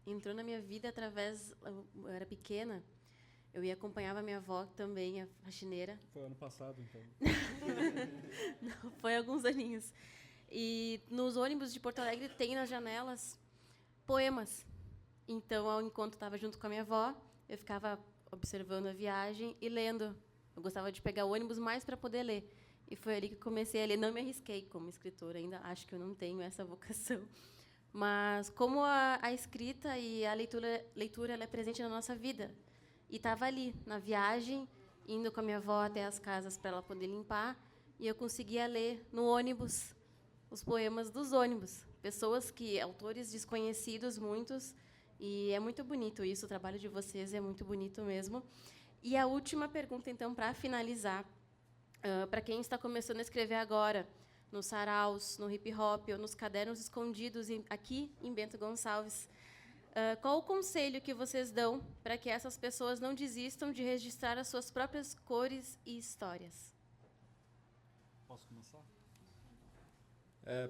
entrou na minha vida através... Eu era pequena, eu ia acompanhava a minha avó também, a faxineira. Foi ano passado, então. Não, foi alguns aninhos. E nos ônibus de Porto Alegre tem nas janelas poemas. Então, enquanto estava junto com a minha avó, eu ficava observando a viagem e lendo. Eu gostava de pegar o ônibus mais para poder ler. E foi ali que comecei a ler. Não me arrisquei como escritora, ainda acho que eu não tenho essa vocação. Mas como a escrita e a leitura ela é presente na nossa vida. E estava ali, na viagem, indo com a minha avó até as casas para ela poder limpar, e eu conseguia ler no ônibus os poemas dos ônibus. Autores desconhecidos, muitos, e é muito bonito isso, o trabalho de vocês é muito bonito mesmo. E a última pergunta, então, para finalizar, para quem está começando a escrever agora, nos saraus, no hip-hop, ou nos cadernos escondidos aqui em Bento Gonçalves, qual o conselho que vocês dão para que essas pessoas não desistam de registrar as suas próprias cores e histórias? Posso começar?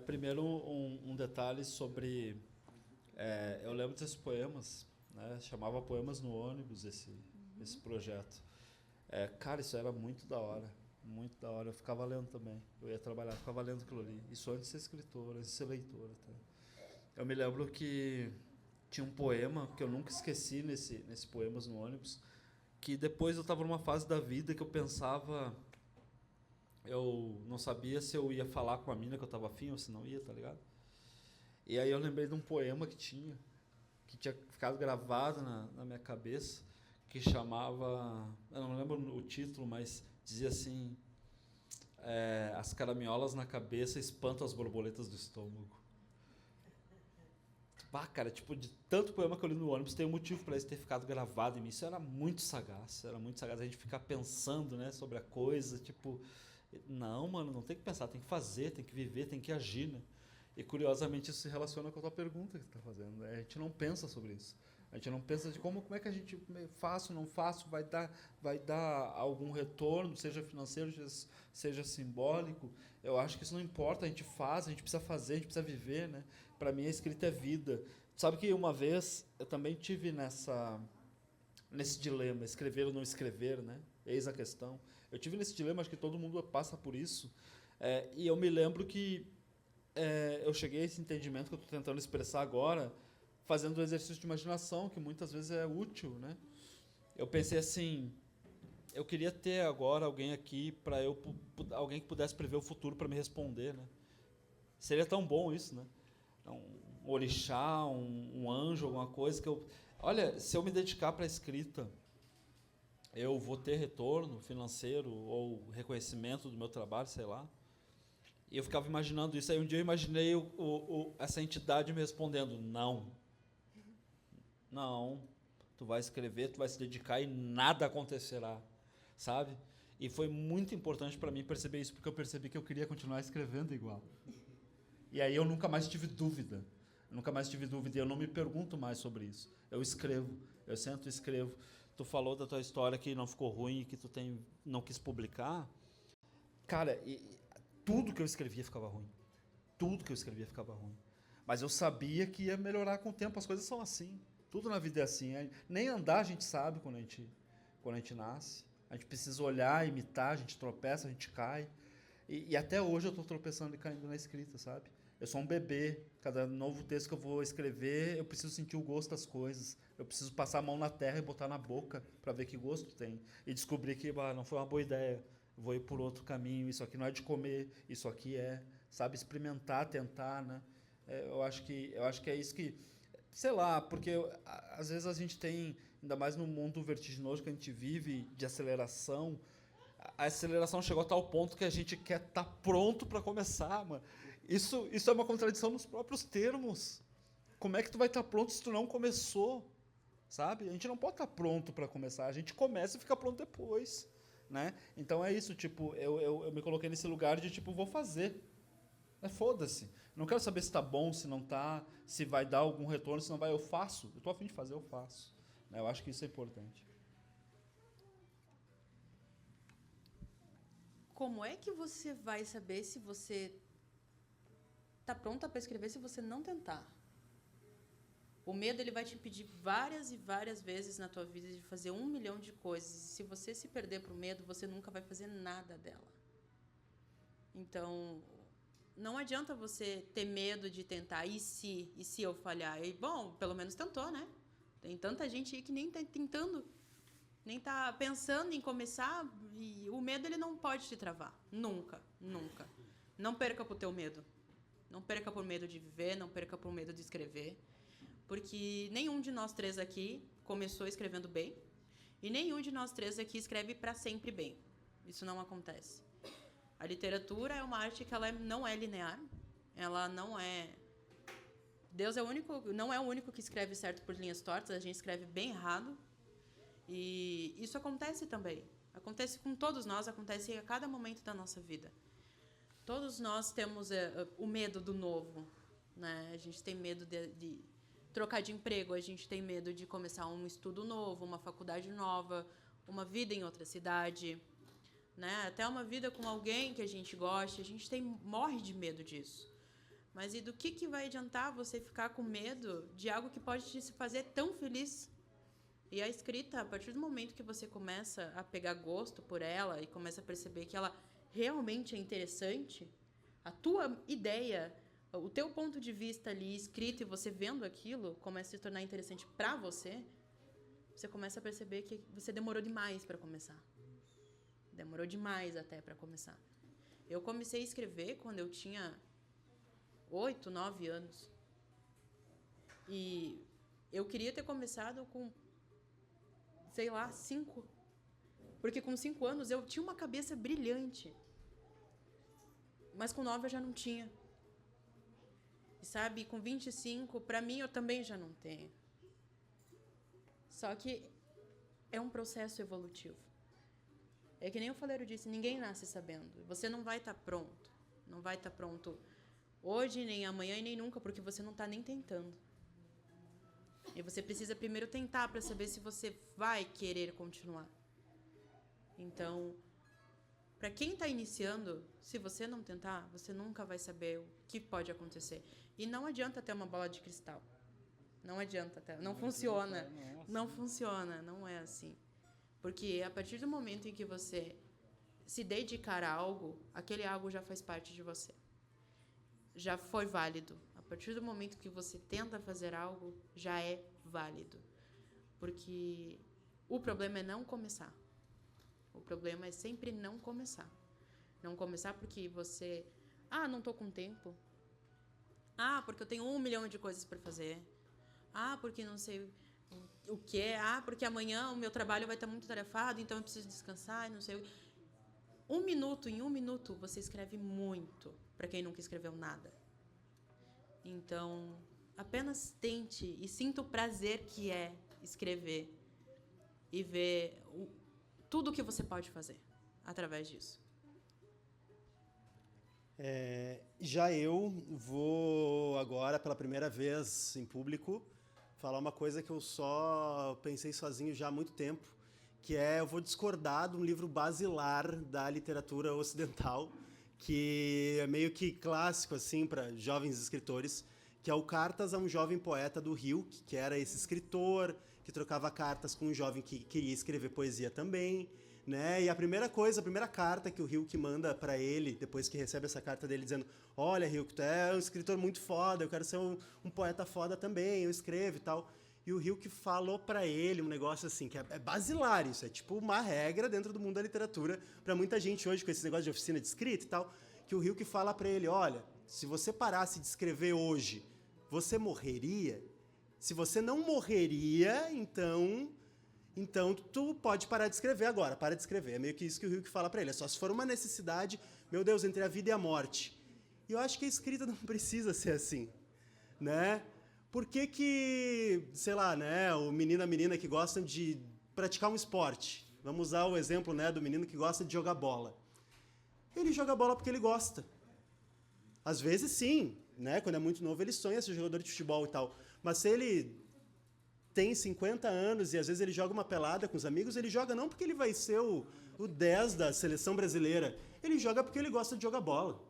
Primeiro, um detalhe sobre... eu lembro desses poemas, né? Chamava Poemas no Ônibus, esse projeto. Cara, isso era muito da hora. Muito da hora. Eu ficava lendo também. Eu ia trabalhar, ficava lendo aquilo ali. Isso antes de ser escritor, antes de ser leitor. Até. Eu me lembro que tinha um poema que eu nunca esqueci nesse Poemas no Ônibus, que depois eu estava numa fase da vida que eu pensava... Eu não sabia se eu ia falar com a mina que eu estava afim ou se não ia, tá ligado? E aí eu lembrei de um poema que tinha ficado gravado na minha cabeça, que chamava... Eu não lembro o título, mas dizia assim... as caraminholas na cabeça espantam as borboletas do estômago. Bah, cara, tipo, de tanto poema que eu li no ônibus, tem um motivo para isso ter ficado gravado em mim. Isso era muito sagaz, a gente ficar pensando, né, sobre a coisa, tipo... Não, mano, não tem que pensar, tem que fazer, tem que viver, tem que agir, né? E, curiosamente, isso se relaciona com a tua pergunta que tu está fazendo, né? A gente não pensa sobre isso. A gente não pensa de como é que a gente faço, não faço, vai dar algum retorno, seja financeiro, seja simbólico. Eu acho que isso não importa, a gente faz, a gente precisa fazer, a gente precisa viver, né? Para mim, a escrita é vida. Sabe que uma vez eu também tive nesse dilema, escrever ou não escrever, né? Eis a questão. Eu tive nesse dilema, acho que todo mundo passa por isso. E eu me lembro que eu cheguei a esse entendimento que eu estou tentando expressar agora, fazendo um exercício de imaginação, que muitas vezes é útil, né? Eu pensei assim, eu queria ter agora alguém aqui, alguém que pudesse prever o futuro para me responder, né? Seria tão bom isso, né? Um orixá, um anjo, alguma coisa que eu... Olha, se eu me dedicar para a escrita, eu vou ter retorno financeiro ou reconhecimento do meu trabalho, sei lá. E eu ficava imaginando isso. Aí um dia eu imaginei essa entidade me respondendo, não, tu vai escrever, tu vai se dedicar e nada acontecerá, sabe? E foi muito importante para mim perceber isso, porque eu percebi que eu queria continuar escrevendo igual. E aí eu nunca mais tive dúvida. E eu não me pergunto mais sobre isso. Eu escrevo, eu sento e escrevo. Tu falou da tua história que não ficou ruim e que tu não quis publicar. Cara, tudo que eu escrevia ficava ruim. Mas eu sabia que ia melhorar com o tempo. As coisas são assim. Tudo na vida é assim. Nem andar a gente sabe quando a gente nasce. A gente precisa olhar, imitar, a gente tropeça, a gente cai. E até hoje eu estou tropeçando e caindo na escrita, sabe? Eu sou um bebê. Cada novo texto que eu vou escrever, eu preciso sentir o gosto das coisas. Eu preciso passar a mão na terra e botar na boca para ver que gosto tem. E descobrir que não foi uma boa ideia. Vou ir por outro caminho. Isso aqui não é de comer. Isso aqui é, sabe, experimentar, tentar, né? Eu acho que é isso que... Sei lá, porque às vezes a gente tem, ainda mais no mundo vertiginoso que a gente vive, de aceleração, a aceleração chegou a tal ponto que a gente quer estar pronto para começar, mano. Isso é uma contradição nos próprios termos. Como é que tu vai estar pronto se tu não começou? Sabe? A gente não pode estar pronto para começar. A gente começa e fica pronto depois, né? Então é isso, tipo, eu me coloquei nesse lugar de, tipo, vou fazer. Foda-se. Não quero saber se está bom, se não está, se vai dar algum retorno, se não vai, eu faço. Eu estou a fim de fazer, eu faço. Eu acho que isso é importante. Como é que você vai saber se você está pronta para escrever se você não tentar? O medo ele vai te impedir várias e várias vezes na tua vida de fazer 1 milhão de coisas. E se você se perder para o medo, você nunca vai fazer nada dela. Então, não adianta você ter medo de tentar. E se eu falhar? E, bom, pelo menos tentou, né? Tem tanta gente aí que nem está nem tá pensando em começar, e o medo ele não pode te travar. Nunca, nunca. Não perca por teu medo. Não perca por medo de viver, não perca por medo de escrever. Porque nenhum de nós três aqui começou escrevendo bem e nenhum de nós três aqui escreve para sempre bem. Isso não acontece. A literatura é uma arte que ela não é linear. Ela não é... Deus é o único, não é o único que escreve certo por linhas tortas, a gente escreve bem errado. E isso acontece também. Acontece com todos nós, acontece a cada momento da nossa vida. Todos nós temos o medo do novo, né? A gente tem medo de trocar de emprego, a gente tem medo de começar um estudo novo, uma faculdade nova, uma vida em outra cidade, né? Até uma vida com alguém que a gente gosta, a gente morre de medo disso. Mas e do que vai adiantar você ficar com medo de algo que pode te fazer tão feliz? E a escrita, a partir do momento que você começa a pegar gosto por ela e começa a perceber que ela realmente é interessante, a tua ideia, o teu ponto de vista ali escrito e você vendo aquilo começa a se tornar interessante para você, você começa a perceber que você demorou demais para começar. Demorou demais até para começar. Eu comecei a escrever quando eu tinha 8, 9 anos. E eu queria ter começado com, sei lá, 5. Porque com 5 anos eu tinha uma cabeça brilhante. Mas com 9 eu já não tinha. E sabe, com 25, para mim eu também já não tenho. Só que é um processo evolutivo. É que nem o Faleiro disse, ninguém nasce sabendo. Você não vai estar pronto. Não vai estar pronto hoje, nem amanhã e nem nunca, porque você não está nem tentando. E você precisa primeiro tentar para saber se você vai querer continuar. Então, para quem está iniciando, se você não tentar, você nunca vai saber o que pode acontecer. E não adianta ter uma bola de cristal. Não adianta ter. Não funciona. Não funciona, não é assim. Porque a partir do momento em que você se dedicar a algo, aquele algo já faz parte de você. Já foi válido. A partir do momento que você tenta fazer algo, já é válido. Porque o problema é não começar. O problema é sempre não começar. Não começar porque você... não estou com tempo. Porque eu tenho 1 milhão de coisas para fazer. Porque não sei o que é. Porque amanhã o meu trabalho vai estar muito tarefado, então eu preciso descansar, não sei. Em 1 minuto, você escreve muito, para quem nunca escreveu nada. Então, apenas tente e sinta o prazer que é escrever e ver tudo o que você pode fazer através disso. Já eu vou agora, pela primeira vez em público, falar uma coisa que eu só pensei sozinho já há muito tempo, que eu vou discordar de um livro basilar da literatura ocidental, que é meio que clássico assim para jovens escritores, que é o Cartas a um Jovem Poeta do Hilke, que era esse escritor que trocava cartas com um jovem que queria escrever poesia também, né? E a primeira carta que o Hilke manda para ele, depois que recebe essa carta dele dizendo: olha, Hilke, tu é um escritor muito foda, eu quero ser um poeta foda também, eu escrevo e tal. E o Hilke falou para ele um negócio assim, que é basilar isso, é tipo uma regra dentro do mundo da literatura, para muita gente hoje com esse negócio de oficina de escrita e tal, que o Hilke fala para ele: olha, se você parasse de escrever hoje, você morreria? Se você não morreria, então tu pode parar de escrever agora, para de escrever. É meio que isso que o Hilke fala para ele. É só se for uma necessidade, meu Deus, entre a vida e a morte. E eu acho que a escrita não precisa ser assim, né? Por que, sei lá, né, o menino e a menina que gostam de praticar um esporte? Vamos usar o exemplo, né, do menino que gosta de jogar bola. Ele joga bola porque ele gosta. Às vezes, sim, né? Quando é muito novo, ele sonha ser jogador de futebol e tal. Mas se ele tem 50 anos e às vezes ele joga uma pelada com os amigos, ele joga não porque ele vai ser o 10 da seleção brasileira. Ele joga porque ele gosta de jogar bola.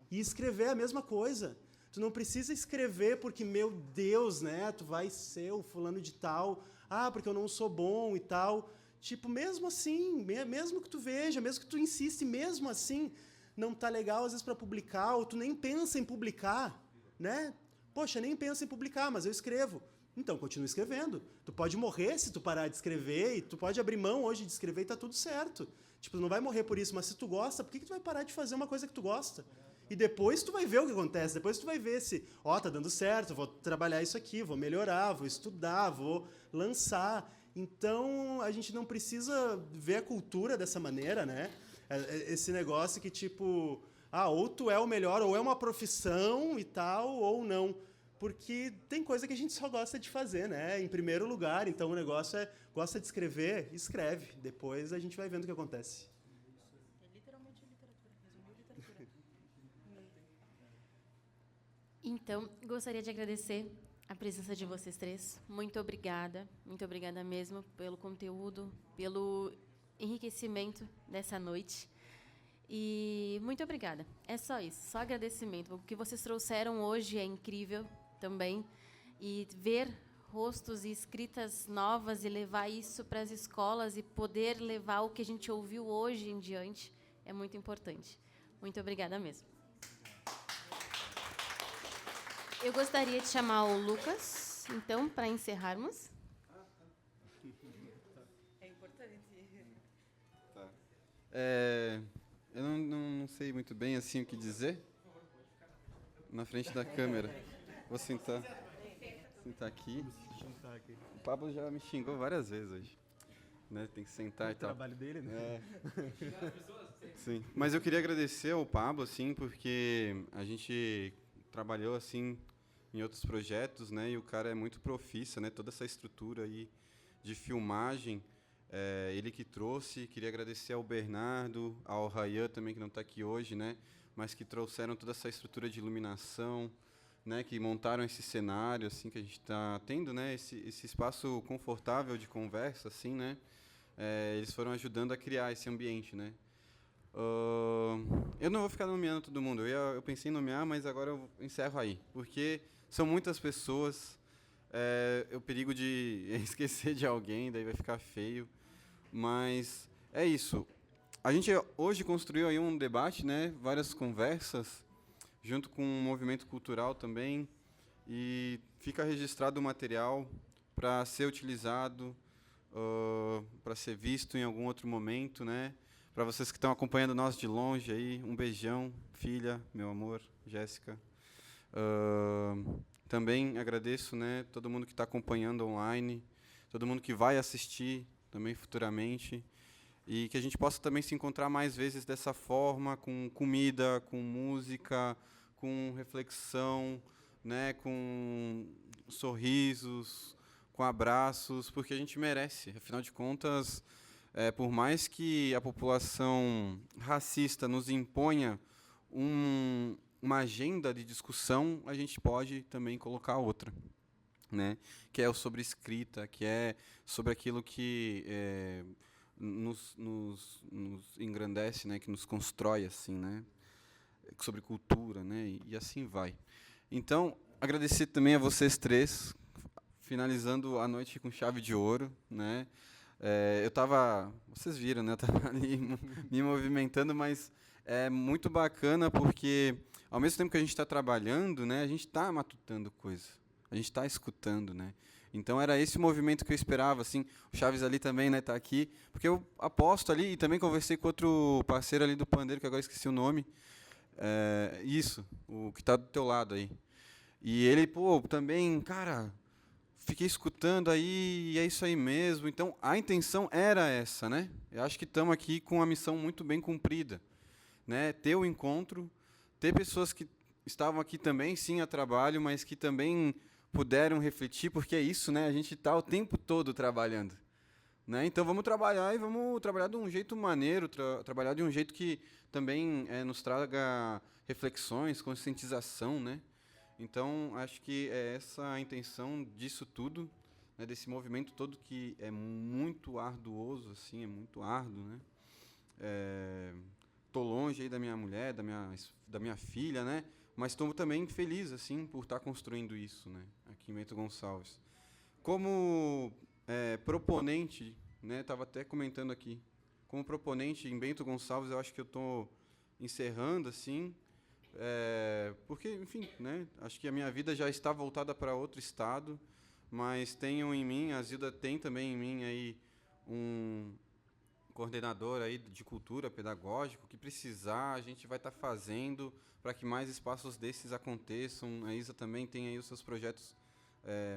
E escrever é a mesma coisa. Tu não precisa escrever porque, meu Deus, né? Tu vai ser o fulano de tal. Porque eu não sou bom e tal. Tipo, mesmo assim, mesmo que tu veja, mesmo que tu insiste, mesmo assim, não tá legal às vezes para publicar, ou tu nem pensa em publicar, né? Poxa, nem pensa em publicar, mas eu escrevo. Então, continua escrevendo. Tu pode morrer se tu parar de escrever, e tu pode abrir mão hoje de escrever e tá tudo certo. Tipo, tu não vai morrer por isso, mas se tu gosta, por que tu vai parar de fazer uma coisa que tu gosta? E depois tu vai ver o que acontece, depois tu vai ver se, tá dando certo, vou trabalhar isso aqui, vou melhorar, vou estudar, vou lançar. Então, a gente não precisa ver a cultura dessa maneira, né? Esse negócio que, tipo, ou tu é o melhor, ou é uma profissão e tal, ou não. Porque tem coisa que a gente só gosta de fazer, né? Em primeiro lugar, então o negócio gosta de escrever, escreve. Depois a gente vai vendo o que acontece. É literalmente literatura, resumiu literatura. Então, gostaria de agradecer a presença de vocês três. Muito obrigada mesmo pelo conteúdo, pelo enriquecimento dessa noite. E muito obrigada. É só isso, só agradecimento. O que vocês trouxeram hoje é incrível também. E ver rostos e escritas novas e levar isso para as escolas e poder levar o que a gente ouviu hoje em diante é muito importante. Muito obrigada mesmo. Eu gostaria de chamar o Lucas, então, para encerrarmos. É importante. Tá. Eu não sei muito bem assim o que dizer na frente da câmera. Vou sentar aqui. O Pablo já me xingou várias vezes hoje. Né? Tem que sentar e tal. O trabalho dele, né? Sim. Mas eu queria agradecer ao Pablo, assim, porque a gente trabalhou assim em outros projetos, né? E o cara é muito profissa, né? Toda essa estrutura aí de filmagem, ele que trouxe. Queria agradecer ao Bernardo, ao Rayan também, que não está aqui hoje, né? Mas que trouxeram toda essa estrutura de iluminação, né? Que montaram esse cenário, assim, que a gente está tendo, né? Esse espaço confortável de conversa, assim, né? Eles foram ajudando a criar esse ambiente, né? Eu não vou ficar nomeando todo mundo. Eu pensei em nomear, mas agora eu encerro aí, porque são muitas pessoas. O perigo de esquecer de alguém, daí vai ficar feio. Mas é isso. A gente hoje construiu aí um debate, né? Várias conversas, junto com um movimento cultural também, e fica registrado o material para ser utilizado, para ser visto em algum outro momento, né? Para vocês que estão acompanhando nós de longe aí, um beijão, filha, meu amor, Jéssica. Também agradeço, né, todo mundo que está acompanhando online, todo mundo que vai assistir também futuramente, e que a gente possa também se encontrar mais vezes dessa forma, com comida, com música, com reflexão, né, com sorrisos, com abraços, porque a gente merece. Afinal de contas, por mais que a população racista nos imponha uma agenda de discussão, a gente pode também colocar outra, né? Que é o sobre escrita, que é sobre aquilo que nos engrandece, né? Que nos constrói, assim, né? Sobre cultura, né? E assim vai. Então, agradecer também a vocês três, finalizando a noite com chave de ouro, né? Vocês viram, né? Eu estava ali me movimentando, mas é muito bacana porque, ao mesmo tempo que a gente está trabalhando, né, a gente está matutando coisa, a gente está escutando, né? Então era esse o movimento que eu esperava, assim. O Chaves ali também, né, tá aqui, porque eu aposto ali, e também conversei com outro parceiro ali do pandeiro, que agora esqueci o nome, o que está do teu lado aí. E ele, também, cara, fiquei escutando aí, e é isso aí mesmo. Então, a intenção era essa, né? Eu acho que estamos aqui com uma missão muito bem cumprida, né? Ter o encontro, ter pessoas que estavam aqui também, sim, a trabalho, mas que também puderam refletir, porque é isso, né? A gente está o tempo todo trabalhando, né? Então, vamos trabalhar, e vamos trabalhar de um jeito maneiro, trabalhar de um jeito que também nos traga reflexões, conscientização, né? Então, acho que é essa a intenção disso tudo, né, desse movimento todo que é muito arduoso, assim, é muito árduo, né? Tô longe aí da minha mulher, da minha filha, né? Mas estou também feliz, assim, por estar construindo isso, né, aqui em Bento Gonçalves. Como proponente, né, estava até comentando aqui, como proponente em Bento Gonçalves, eu acho que eu estou encerrando, assim, porque, enfim, né, acho que a minha vida já está voltada para outro estado, mas tenho em mim, a Zilda tem também em mim aí um coordenador aí de cultura pedagógico, que precisar, a gente vai estar fazendo para que mais espaços desses aconteçam. A Isa também tem aí os seus projetos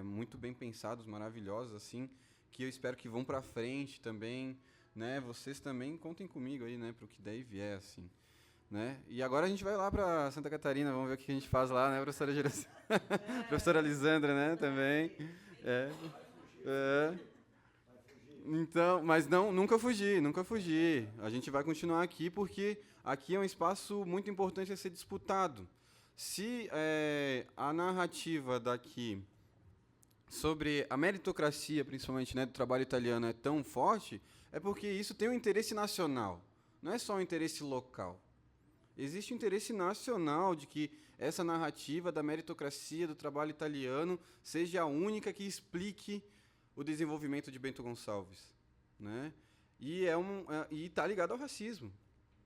muito bem pensados, maravilhosos, assim, que eu espero que vão para frente também, né? Vocês também contem comigo aí, né, para o que daí vier, assim, né? E agora a gente vai lá para Santa Catarina, vamos ver o que a gente faz lá, né, professora professora Lisandra, né, também. Então, mas nunca fugi. A gente vai continuar aqui porque aqui é um espaço muito importante a ser disputado. Se a narrativa daqui sobre a meritocracia, principalmente, né, do trabalho italiano, é tão forte, é porque isso tem um interesse nacional, não é só um interesse local. Existe um interesse nacional de que essa narrativa da meritocracia do trabalho italiano seja a única que explique o desenvolvimento de Bento Gonçalves, né? E está ligado ao racismo,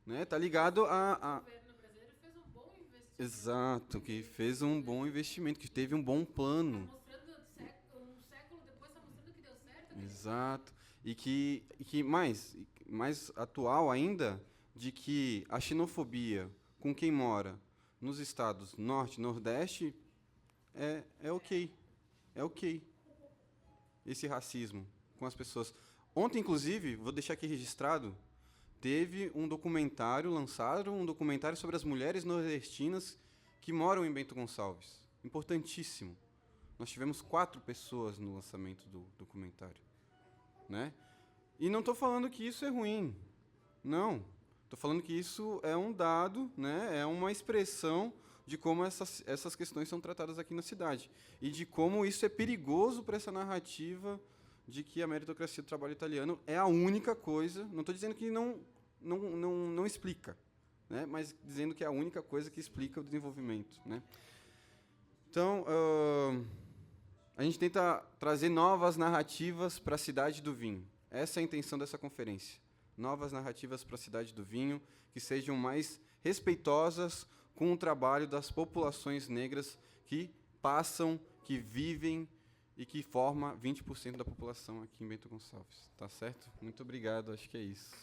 né? Está ligado a... O governo brasileiro fez um bom investimento. Exato, que fez um bom investimento, que teve um bom plano. Mostrando um século depois, está mostrando que deu certo. Exato. E que mais atual ainda, de que a xenofobia com quem mora nos estados norte e nordeste é ok. É ok. Esse racismo com as pessoas. Ontem, inclusive, vou deixar aqui registrado, teve um documentário, lançaram um documentário sobre as mulheres nordestinas que moram em Bento Gonçalves. Importantíssimo. Nós tivemos 4 pessoas no lançamento do documentário, né? E não estou falando que isso é ruim. Não. Estou falando que isso é um dado, né? É uma expressão de como essas questões são tratadas aqui na cidade. E de como isso é perigoso para essa narrativa de que a meritocracia do trabalho italiano é a única coisa, não estou dizendo que não explica, né? Mas dizendo que é a única coisa que explica o desenvolvimento, né? Então, a gente tenta trazer novas narrativas para a cidade do vinho. Essa é a intenção dessa conferência. Novas narrativas para a cidade do vinho, que sejam mais respeitosas com o trabalho das populações negras que passam, que vivem e que forma 20% da população aqui em Bento Gonçalves. Tá certo? Muito obrigado, acho que é isso.